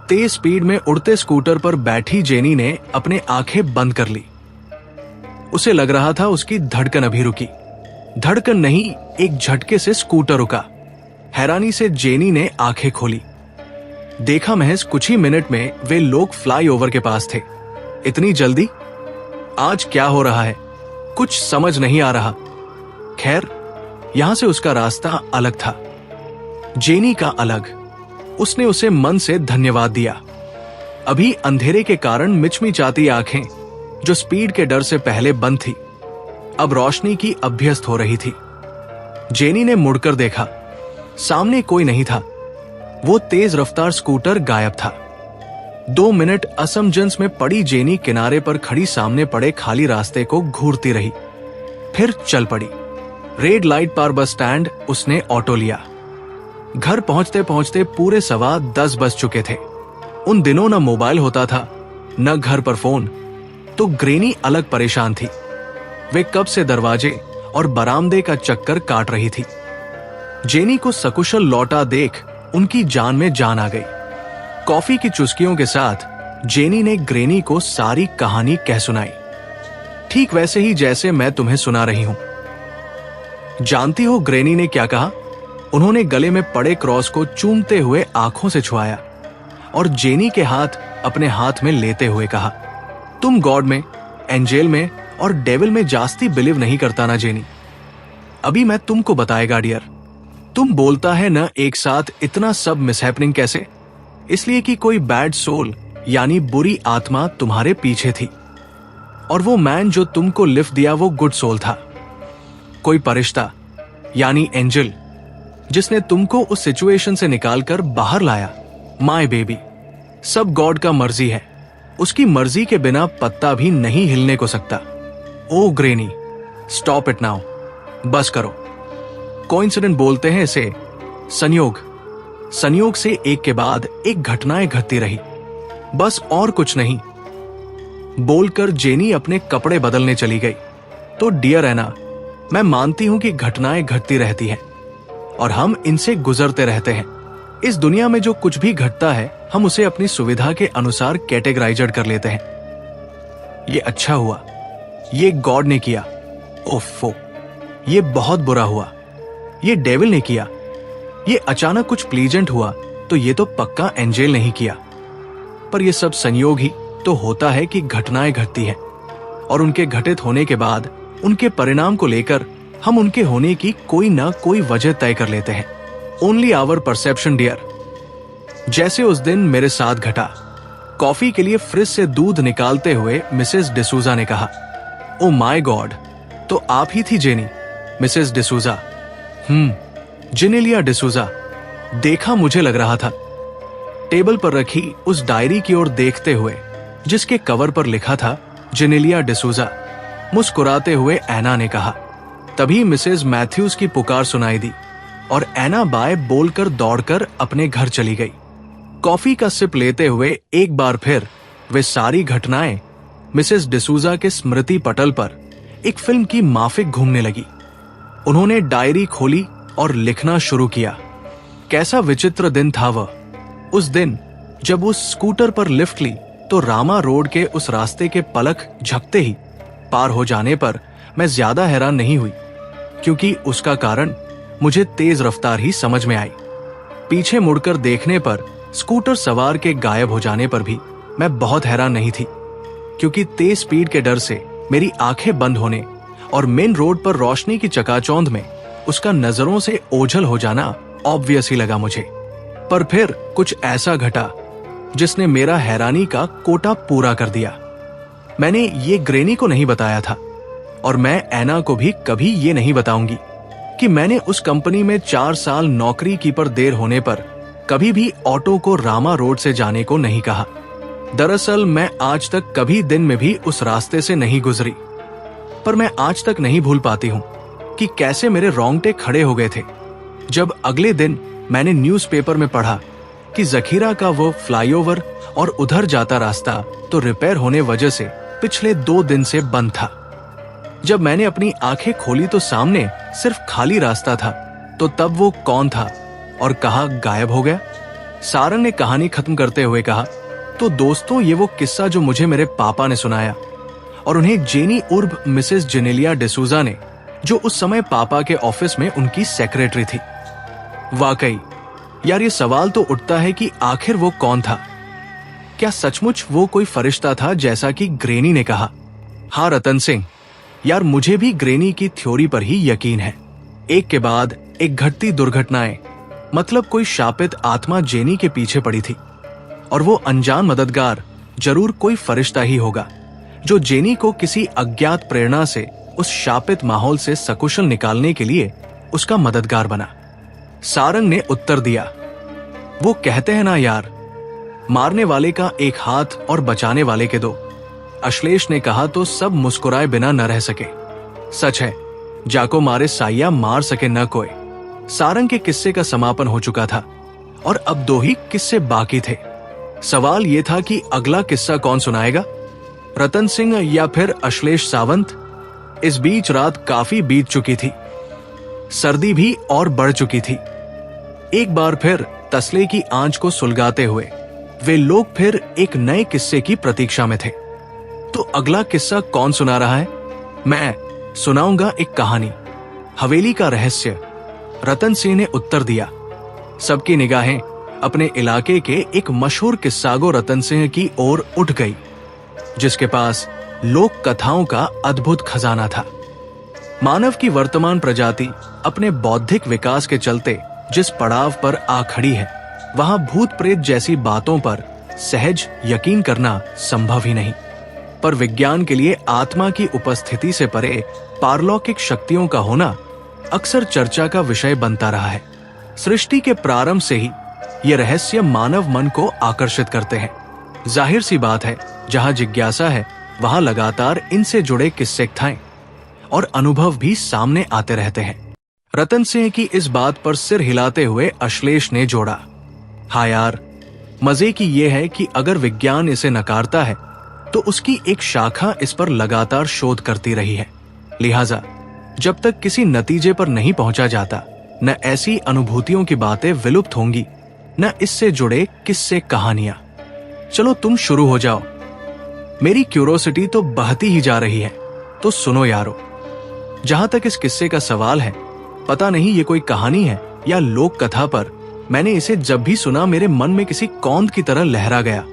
तेज स्पीड में उड़ते स्कूटर पर बैठी जेनी ने अपने आंखें बंद कर ली। उसे लग रहा था उसकी धड़कन अभी रुकी। धड़कन नहीं, एक झटके से स्कूटर रुका। हैरानी से जेनी ने आंखें खोली। देखा महज कुछ ही मिनट में वे लोग फ्लाईओवर के पास थे। इतनी जल्दी? आज क्या हो रहा है? कुछ समझ नहीं आ रहा। खैर, यहां से उसका रास्ता अलग था, जेनी का अलग। उसने उसे मन से धन्यवाद दिया। अभी अंधेरे के कारण मिचमिचाती आंखें, जो स्पीड के डर से पहले बंद थी, अब रोशनी की अभ्यस्त हो रही थी। जेनी ने मुड़कर देखा, सामने कोई नहीं था। वो तेज रफ्तार स्कूटर गायब था। 2 मिनट असमंजस में पड़ी जेनी किनारे पर खड़ी सामने पड़े खाली रास्ते को घूरती रही, फिर चल पड़ी। रेड लाइट पर बस स्टैंड उसने ऑटो लिया। घर पहुंचते पहुंचते पूरे 10:15 बज चुके थे। उन दिनों न मोबाइल होता था, न घर पर फोन, तो ग्रेनी अलग परेशान थी। वे कब से दरवाजे और बरामदे का चक्कर काट रही थी। जेनी को सकुशल लौटा देख उनकी जान में जान आ गई। कॉफी की चुस्कियों के साथ जेनी ने ग्रेनी को सारी कहानी कह सुनाई, ठीक वैसे ही जैसे मैं तुम्हें सुना रही हूं। जानती हो ग्रेनी ने क्या कहा? उन्होंने गले में पड़े क्रॉस को चूमते हुए आंखों से छुआया और जेनी के हाथ अपने हाथ में लेते हुए कहा, तुम गॉड में, एंजेल में और डेविल में जास्ती बिलीव नहीं करता ना जेनी। अभी मैं तुमको बताएगा डियर। तुम बोलता है ना एक साथ इतना सब मिसहैपनिंग कैसे? इसलिए कि कोई बैड सोल यानी बुरी आत्मा तुम्हारे पीछे थी, और वो मैन जो तुमको लिफ्ट दिया वो गुड सोल था। कोई परिश्ता यानी एंजल जिसने तुमको उस सिचुएशन से निकालकर बाहर लाया। माय बेबी, सब गॉड का मर्जी है। उसकी मर्जी के बिना पत्ता भी नहीं हिलने को सकता। ओ ग्रेनी, स्टॉप इट नाउ, बस करो। कोइंसिडेंट बोलते हैं इसे, संयोग। संयोग से एक के बाद एक घटनाएं घटती रही, बस और कुछ नहीं। बोलकर जेनी अपने कपड़े बदलने चली गई। तो डियर एना, मैं मानती हूं कि घटनाएं घटती रहती हैं और हम इनसे गुजरते रहते हैं। इस दुनिया में जो कुछ भी घटता है हम उसे अपनी सुविधा के अनुसार कैटेगराइज्ड कर लेते हैं। ये अच्छा हुआ, ये गॉड ने किया, ओफो ये बहुत बुरा हुआ, ये डेविल ने किया, ये अचानक कुछ प्लीजेंट हुआ तो ये तो पक्का एंजेल नहीं किया। पर ये सब संयोग ही तो होता है कि घटनाएं घटती हैं और उनके घटित होने के बाद उनके परिणाम को लेकर हम उनके होने की कोई ना कोई वजह तय कर लेते हैं। Only our perception dear. जैसे उस दिन मेरे साथ घटा। कॉफी के लिए फ्रिज से दूध निकालते हुए मिसेस डिसूजा ने कहा, ओ माय गॉड, तो आप ही थी जेनी? मिसेस डिसूजा, जिनेलिया डिसूजा, देखा मुझे लग रहा था। टेबल पर रखी उस डायरी की ओर देखते हुए जिसके कवर पर लिखा था जिनेलिया डिसूजा, मुस्कुराते हुए एना ने कहा। तभी मिसेस मैथ्यूज की पुकार सुनाई दी और एना बाय बोलकर दौड़कर अपने घर चली गई। कॉफी का सिप लेते हुए एक बार फिर वे सारी घटनाएं मिसेस डिसूजा के स्मृति पटल पर एक फिल्म की माफिक घूमने लगी। उन्होंने डायरी खोली और लिखना शुरू किया। कैसा विचित्र दिन था वह। उस दिन जब उस स्कूटर पर लिफ्ट ली तो रामा रोड के उस रास्ते के पलक झपकते ही पार हो जाने पर मैं ज्यादा हैरान नहीं हुई, क्योंकि उसका कारण मुझे तेज रफ्तार ही समझ में आई। पीछे मुड़कर देखने पर स्कूटर सवार के गायब हो जाने पर भी मैं बहुत हैरान नहीं थी, क्योंकि तेज स्पीड के डर से मेरी आंखें बंद होने और मेन रोड पर रोशनी की चकाचौंध में उसका नजरों से ओझल हो जाना ऑब्वियस ही लगा मुझे। पर फिर कुछ ऐसा घटा जिसने मेरा हैरानी का कोटा पूरा कर दिया। मैंने ये ग्रेनी को नहीं बताया था और मैं एना को भी कभी ये नहीं बताऊंगी कि मैंने उस कंपनी में 4 साल नौकरी की पर देर होने पर कभी भी ऑटो को रामा रोड से जाने को नहीं कहा। दरअसल मैं आज तक कभी दिन में भी उस रास्ते से नहीं गुजरी, पर मैं आज तक नहीं भूल पाती हूँ कि कैसे मेरे रोंगटे खड़े हो गए थे जब अगले दिन मैंने न्यूज़पेपर में पढ़ा कि जखीरा का वो फ्लाईओवर और उधर जाता रास्ता तो रिपेयर होने वजह से पिछले 2 दिन से बंद था। जब मैंने अपनी आंखें खोली तो सामने सिर्फ खाली रास्ता था। तो तब वो कौन था और कहाँ गायब हो गया? सारंग ने कहानी खत्म करते हुए कहा, तो दोस्तों ये वो किस्सा जो मुझे मेरे पापा ने सुनाया और उन्हें जेनी उर्फ मिसेस जेनेलिया डिसूजा ने, जो उस समय पापा के ऑफिस में उनकी सेक्रेटरी थी। वाकई यार, ये सवाल तो उठता है कि आखिर वो कौन था? क्या सचमुच वो कोई फरिश्ता था जैसा कि ग्रेनी ने कहा? हाँ रतन सिंह, यार मुझे भी ग्रेनी की थ्योरी पर ही यकीन है। एक के बाद एक घटती दुर्घटनाएं, मतलब कोई शापित आत्मा जेनी के पीछे पड़ी थी और वो अनजान मददगार जरूर कोई फरिश्ता ही होगा जो जेनी को किसी अज्ञात प्रेरणा से उस शापित माहौल से सकुशल निकालने के लिए उसका मददगार बना। सारंग ने उत्तर दिया, वो कहते हैं ना यार, मारने वाले का एक हाथ और बचाने वाले के 2। अश्लेष ने कहा तो सब मुस्कुराए बिना न रह सके। सच है, जाको मारे साइया मार सके न कोई। सारंग के किस्से का समापन हो चुका था और अब 2 ही किस्से बाकी थे। सवाल यह था कि अगला किस्सा कौन सुनाएगा, रतन सिंह या फिर अश्लेष सावंत? इस बीच रात काफी बीत चुकी थी, सर्दी भी और बढ़ चुकी थी। एक बार फिर तसले की आंच को सुलगाते हुए वे लोग फिर एक नए किस्से की प्रतीक्षा में थे। तो अगला किस्सा कौन सुना रहा है? मैं सुनाऊंगा एक कहानी, हवेली का रहस्य। रतन सिंह ने उत्तर दिया। सबकी निगाहें अपने इलाके के एक मशहूर किस्सागो रतन सिंह की ओर उठ गई, जिसके पास लोक कथाओं का अद्भुत खजाना था। मानव की वर्तमान प्रजाति अपने बौद्धिक विकास के चलते जिस पड़ाव पर आ खड़ी है, वहां भूत प्रेत जैसी बातों पर सहज यकीन करना संभव ही नहीं। पर विज्ञान के लिए आत्मा की उपस्थिति से परे पारलौकिक शक्तियों का होना अक्सर चर्चा का विषय बनता रहा है। सृष्टि के प्रारंभ से ही ये रहस्य मानव मन को आकर्षित करते हैं। जाहिर सी बात है, जहां जिज्ञासा है वहां लगातार इनसे जुड़े किस्से कथाएं और अनुभव भी सामने आते रहते हैं। रतन सिंह की इस बात पर सिर हिलाते हुए अश्लेष ने जोड़ा, हाँ यार, मजे की ये है कि अगर विज्ञान इसे नकारता है तो उसकी एक शाखा इस पर लगातार शोध करती रही है। लिहाजा जब तक किसी नतीजे पर नहीं पहुंचा जाता, न ऐसी अनुभूतियों की बातें विलुप्त होंगी, न इससे जुड़े किस्से कहानियां। चलो तुम शुरू हो जाओ, मेरी क्यूरोसिटी तो बहती ही जा रही है। तो सुनो यारो, जहां तक इस किस्से का सवाल है, पता नहीं ये कोई कहानी है या लोक कथा, पर मैंने इसे जब भी सुना मेरे मन में किसी कौंध की तरह लहरा गया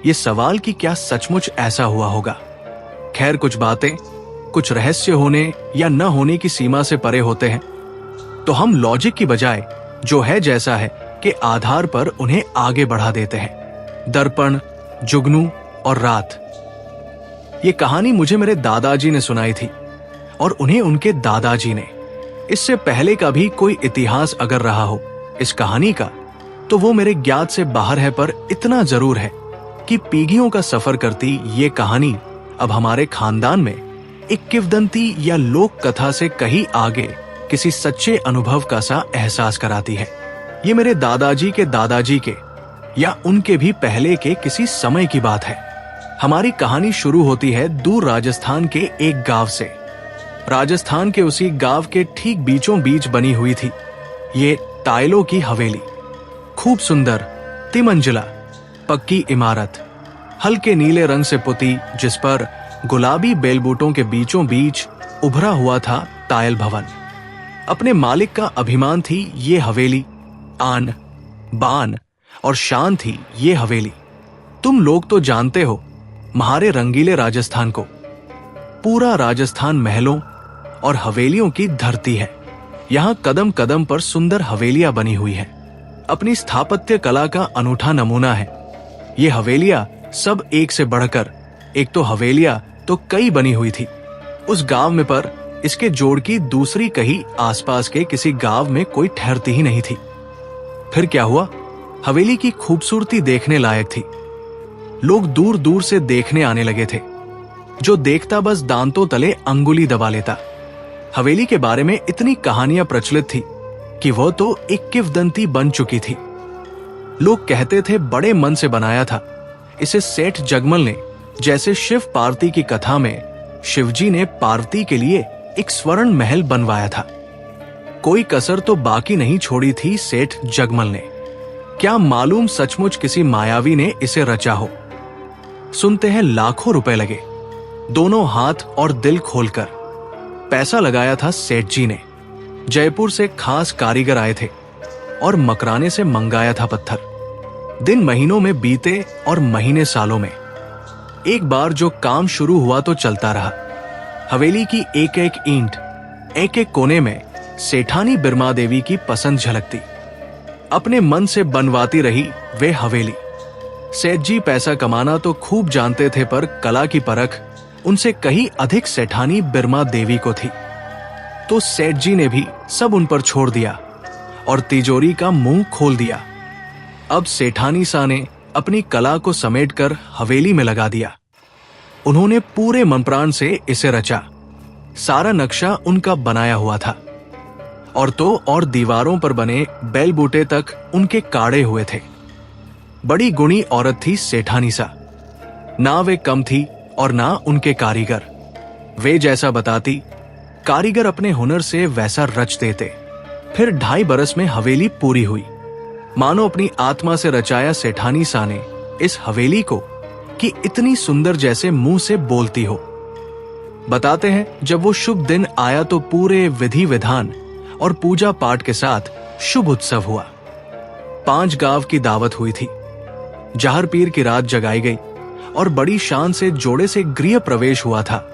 ये सवाल कि क्या सचमुच ऐसा हुआ होगा। खैर, कुछ बातें कुछ रहस्य होने या न होने की सीमा से परे होते हैं, तो हम लॉजिक की बजाय जो है जैसा है के आधार पर उन्हें आगे बढ़ा देते हैं। दर्पण, जुगनू और रात, ये कहानी मुझे मेरे दादाजी ने सुनाई थी और उन्हें उनके दादाजी ने। इससे पहले का भी कोई इतिहास अगर रहा हो इस कहानी का, तो वो मेरे ज्ञात से बाहर है, पर इतना जरूर है कि पीढ़ियों का सफर करती ये कहानी अब हमारे खानदान में एक किंवदंती या लोक कथा से कहीं आगे किसी सच्चे अनुभव का सा एहसास कराती है। ये मेरे दादाजी के या उनके भी पहले के किसी समय की बात है। हमारी कहानी शुरू होती है दूर राजस्थान के एक गांव से। राजस्थान के उसी गांव के ठीक बीचों बीच बनी हुई थी ये तायलों की हवेली। खूब सुंदर तिमंजिला पक्की इमारत, हल्के नीले रंग से पुती, जिस पर गुलाबी बेलबूटों के बीचों बीच उभरा हुआ था तायल भवन। अपने मालिक का अभिमान थी ये हवेली, आन बान और शान थी ये हवेली। तुम लोग तो जानते हो महारे रंगीले राजस्थान को। पूरा राजस्थान महलों और हवेलियों की धरती है। यहाँ कदम कदम पर सुंदर हवेलियां बनी हुई हैं। अपनी स्थापत्य कला का अनूठा नमूना है ये हवेलियां, सब एक से बढ़कर। एक तो हवेलियां तो कई बनी हुई थी उस गांव में, पर इसके जोड़ की दूसरी कहीं आसपास के किसी गांव में कोई ठहरती ही नहीं थी। फिर क्या हुआ, हवेली की खूबसूरती देखने लायक थी। लोग दूर दूर से देखने आने लगे थे। जो देखता बस दांतों तले अंगुली दबा लेता। हवेली के बारे में इतनी कहानियां प्रचलित थी कि वह तो एक किंवदंती बन चुकी थी। लोग कहते थे बड़े मन से बनाया था इसे सेठ जगमल ने, जैसे शिव पार्वती की कथा में शिवजी ने पार्वती के लिए एक स्वर्ण महल बनवाया था। कोई कसर तो बाकी नहीं छोड़ी थी सेठ जगमल ने। क्या मालूम सचमुच किसी मायावी ने इसे रचा हो। सुनते हैं लाखों रुपए लगे, दोनों हाथ और दिल खोलकर। पैसा लगाया था सेठ जी ने। जयपुर से खास कारीगर आए थे और मकराने से मंगाया था पत्थर। दिन महीनों में बीते और महीने सालों में। एक बार जो काम शुरू हुआ तो चलता रहा। हवेली की एक एक ईंट, एक एक कोने में सेठानी बिरमा देवी की पसंद झलकती। अपने मन से बनवाती रही वे हवेली। सेठ जी पैसा कमाना तो खूब जानते थे, पर कला की परख उनसे कहीं अधिक सेठानी बिरमा देवी को थी। तो सेठ जी ने भी सब उन पर छोड़ दिया और तिजोरी का मुंह खोल दिया। अब सेठानी सा ने अपनी कला को समेटकर हवेली में लगा दिया। उन्होंने पूरे मन प्राण से इसे रचा। सारा नक्शा उनका बनाया हुआ था और तो और दीवारों पर बने बैल बूटे तक उनके काढ़े हुए थे। बड़ी गुणी औरत थी सेठानी सा। ना वे कम थी और ना उनके कारीगर। वे जैसा बताती, कारीगर अपने हुनर से वैसा रच देते। फिर 2.5 बरस में हवेली पूरी हुई। मानो अपनी आत्मा से रचाया सेठानी सा ने इस हवेली को कि इतनी सुंदर जैसे मुंह से बोलती हो। बताते हैं जब वो शुभ दिन आया तो पूरे विधि विधान और पूजा पाठ के साथ शुभ उत्सव हुआ। 5 गांव की दावत हुई थी। जहर पीर की रात जगाई गई और बड़ी शान से जोड़े से गृह प्रवेश हुआ था।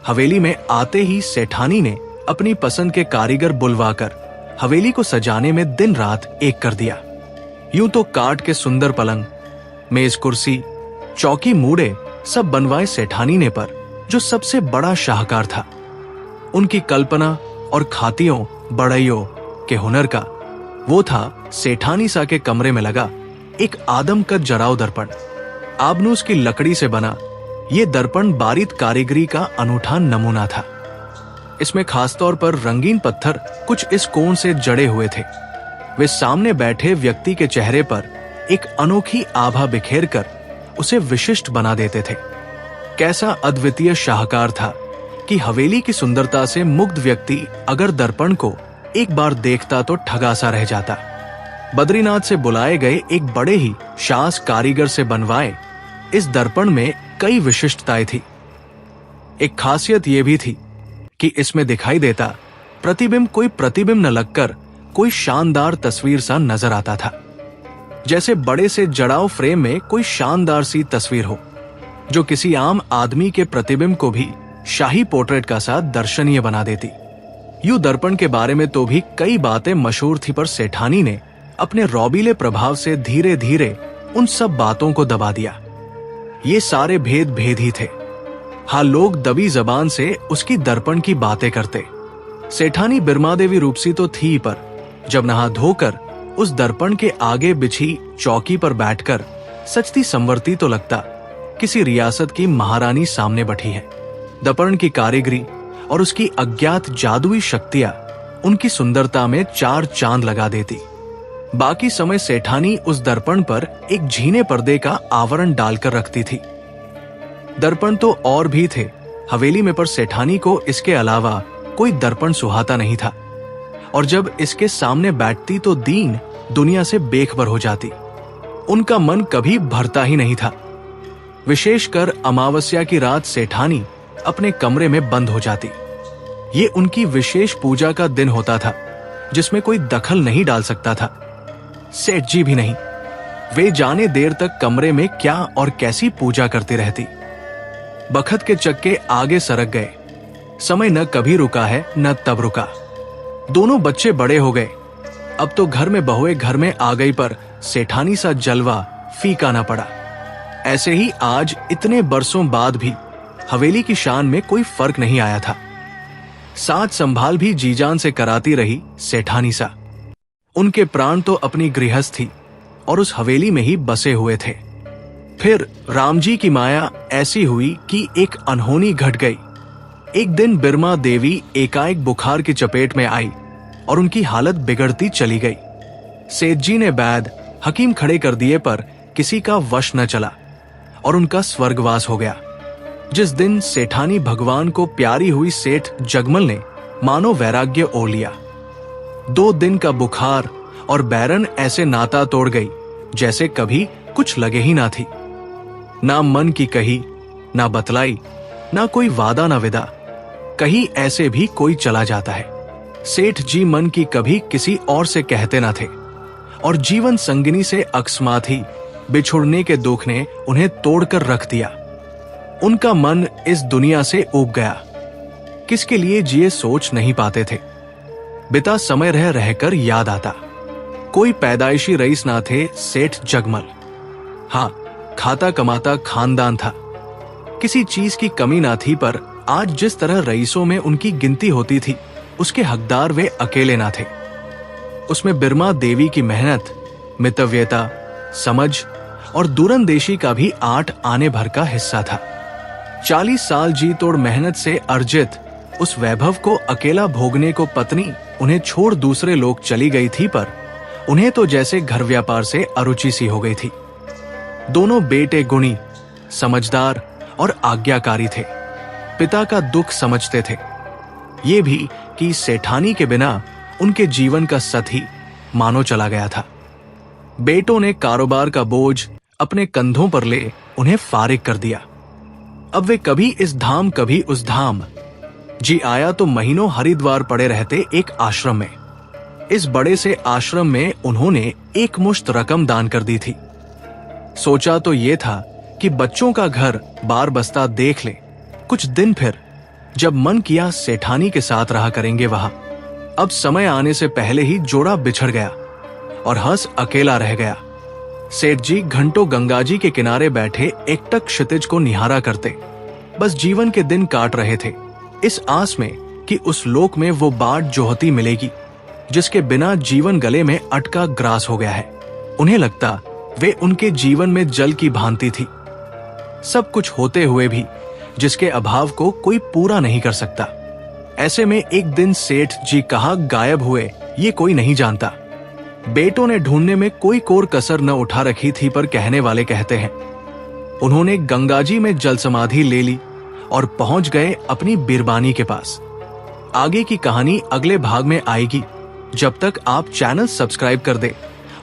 हवेली में आते ही सेठानी ने अपनी पसंद के कारीगर बुलवाकर हवेली को सजाने में दिन रात एक कर दिया। यूं तो काठ के सुंदर पलंग, मेज, कुर्सी, चौकी, मूड़े सब बनवाए सेठानी ने, पर जो सबसे बड़ा शाहकार था उनकी कल्पना और खातियों बढ़इयों के हुनर का, वो था सेठानी सा के कमरे में लगा एक आदम का जराव दर्पण। आबनूस की लकड़ी से बना ये दर्पण बारीक कारीगरी का अनूठा नमूना था। इसमें खासतौर पर रंगीन पत्थर कुछ इस कोण से जड़े हुए थे। वे सामने बैठे व्यक्ति के चेहरे पर एक अनोखी आभा बिखेर कर उसे विशिष्ट बना देते थे। कैसा अद्वितीय शाहकार था कि हवेली की सुंदरता से मुग्ध व्यक्ति अगर दर्पण को एक बार देखता तो ठगा सा रह जाता। बद्रीनाथ से बुलाए गए एक बड़े ही शास कारीगर से बनवाए इस दर्पण में कई विशिष्टताएं थी। एक खासियत यह भी थी कि इसमें दिखाई देता प्रतिबिंब कोई प्रतिबिंब न लगकर कोई शानदार तस्वीर सा नजर आता था, जैसे बड़े से जड़ाव फ्रेम में कोई शानदार सी तस्वीर हो जो किसी आम आदमी के प्रतिबिंब को भी शाही पोर्ट्रेट का सा दर्शनीय बना देती। यूं दर्पण के बारे में तो भी कई बातें मशहूर थी, पर सेठानी ने अपने रौबीले प्रभाव से धीरे धीरे उन सब बातों को दबा दिया। ये सारे भेद ही थे। हाँ, लोग दबी जबान से उसकी दर्पण की बातें करते। सेठानी बिरमा देवी रूपसी तो थी, पर जब नहा धोकर उस दर्पण के आगे बिछी चौकी पर बैठकर सचती संवरती तो लगता किसी रियासत की महारानी सामने बैठी है। दर्पण की कारीगरी और उसकी अज्ञात जादुई शक्तियां उनकी सुंदरता में चार चांद लगा देती। बाकी समय सेठानी उस दर्पण पर एक झीने पर्दे का आवरण डालकर रखती थी। दर्पण तो और भी थे हवेली में, पर सेठानी को इसके अलावा कोई दर्पण सुहाता नहीं था, और जब इसके सामने बैठती तो दीन दुनिया से बेखबर हो जाती। उनका मन कभी भरता ही नहीं था। विशेषकर अमावस्या की रात सेठानी अपने कमरे में बंद हो जाती। ये उनकी विशेष पूजा का दिन होता था जिसमें कोई दखल नहीं डाल सकता था, सेठ जी भी नहीं। वे जाने देर तक कमरे में क्या और कैसी पूजा करती रहती। बखत के चक्के आगे सरक गए। समय न कभी रुका है न तब रुका। दोनों बच्चे बड़े हो गए। अब तो घर में बहुएं घर में आ गई, पर सेठानी सा जलवा फीका न पड़ा। ऐसे ही आज इतने बरसों बाद भी हवेली की शान में कोई फर्क नहीं आया था। साथ संभाल भी जीजान से कराती रही सेठानी सा। उनके प्राण तो अपनी गृहस्थी और उस हवेली में ही बसे हुए थे। फिर रामजी की माया ऐसी हुई कि एक अनहोनी घट गई। एक दिन बिरमा देवी एकाएक बुखार की चपेट में आई और उनकी हालत बिगड़ती चली गई। सेठ जी ने वैद्य हकीम खड़े कर दिए, पर किसी का वश न चला और उनका स्वर्गवास हो गया। जिस दिन सेठानी भगवान को प्यारी हुई सेठ जगमल ने मानो वैराग्य ओढ़ लिया। 2 दिन का बुखार और बैरन ऐसे नाता तोड़ गई जैसे कभी कुछ लगे ही ना थी। ना मन की कही, ना बतलाई, ना कोई वादा ना विदा, कहीं ऐसे भी कोई चला जाता है। सेठ जी मन की कभी किसी और से कहते ना थे, और जीवन संगिनी से अकस्मात ही बिछुड़ने के दुख ने उन्हें तोड़कर रख दिया। उनका मन इस दुनिया से ऊब गया। किसके लिए जिए सोच नहीं पाते थे। बिता समय रह रहकर याद आता। कोई पैदाइशी रईस ना थे सेठ जगमल। हाँ, खाता कमाता खानदान था। किसी चीज की कमी ना थी, पर आज जिस तरह रईसों में उनकी गिनती होती थी उसके हकदार वे अकेले ना थे। उसमें बिरमा देवी की मेहनत, मितव्यता, समझ और दूरंदेशी का भी 8 आने भर का हिस्सा था। 40 साल जी तोड़ मेहनत से अर्जित उस वैभव को अकेला भोगने को पत्नी उन्हें छोड़ दूसरे लोग चली गई थी, पर उन्हें तो जैसे घर व्यापार से अरुचि सी हो गई थी। दोनों बेटे गुणी, समझदार और आज्ञाकारी थे। पिता का दुख समझते थे। ये भी कि सेठानी के बिना उनके जीवन का सत ही मानो चला गया था। बेटों ने कारोबार का बोझ अपने कंधों पर ले उन्हें फारिग कर दिया। अब वे कभी इस धाम कभी उस धाम। जी आया तो महीनों हरिद्वार पड़े रहते एक आश्रम में। इस बड़े से आश्रम में उन्होंने एक मुश्त रकम दान कर दी थी। सोचा तो ये था कि बच्चों का घर बार बस्ता देख ले कुछ दिन, फिर जब मन किया सेठानी के साथ रहा करेंगे वहां। अब समय आने से पहले ही जोड़ा बिछड़ गया और हंस अकेला रह गया। सेठ जी घंटों गंगा जी के किनारे बैठे एकटक क्षितिज को निहारा करते, बस जीवन के दिन काट रहे थे, इस आस में कि उस लोक में वो बाट जोहती मिलेगी जिसके बिना जीवन गले में अटका ग्रास हो गया है। उन्हें लगता वे उनके जीवन में जल की भांति थी। सब कुछ होते हुए भी जिसके अभाव को कोई पूरा नहीं कर सकता। ऐसे में एक दिन सेठ जी कहाँ गायब हुए ये कोई नहीं जानता। बेटों ने ढूंढने में कोई कोर कसर न उठा रखी थी, पर कहने वाले कहते हैं उन्होंने गंगाजी में जल समाधि ले ली और पहुंच गए अपनी बिरबानी के पास। आगे की कहानी अगले भाग में आएगी। जब तक आप चैनल सब्सक्राइब कर दे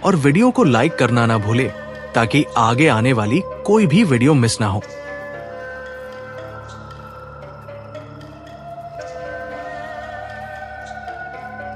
और वीडियो को लाइक करना ना भूले, ताकि आगे आने वाली कोई भी वीडियो मिस ना हो।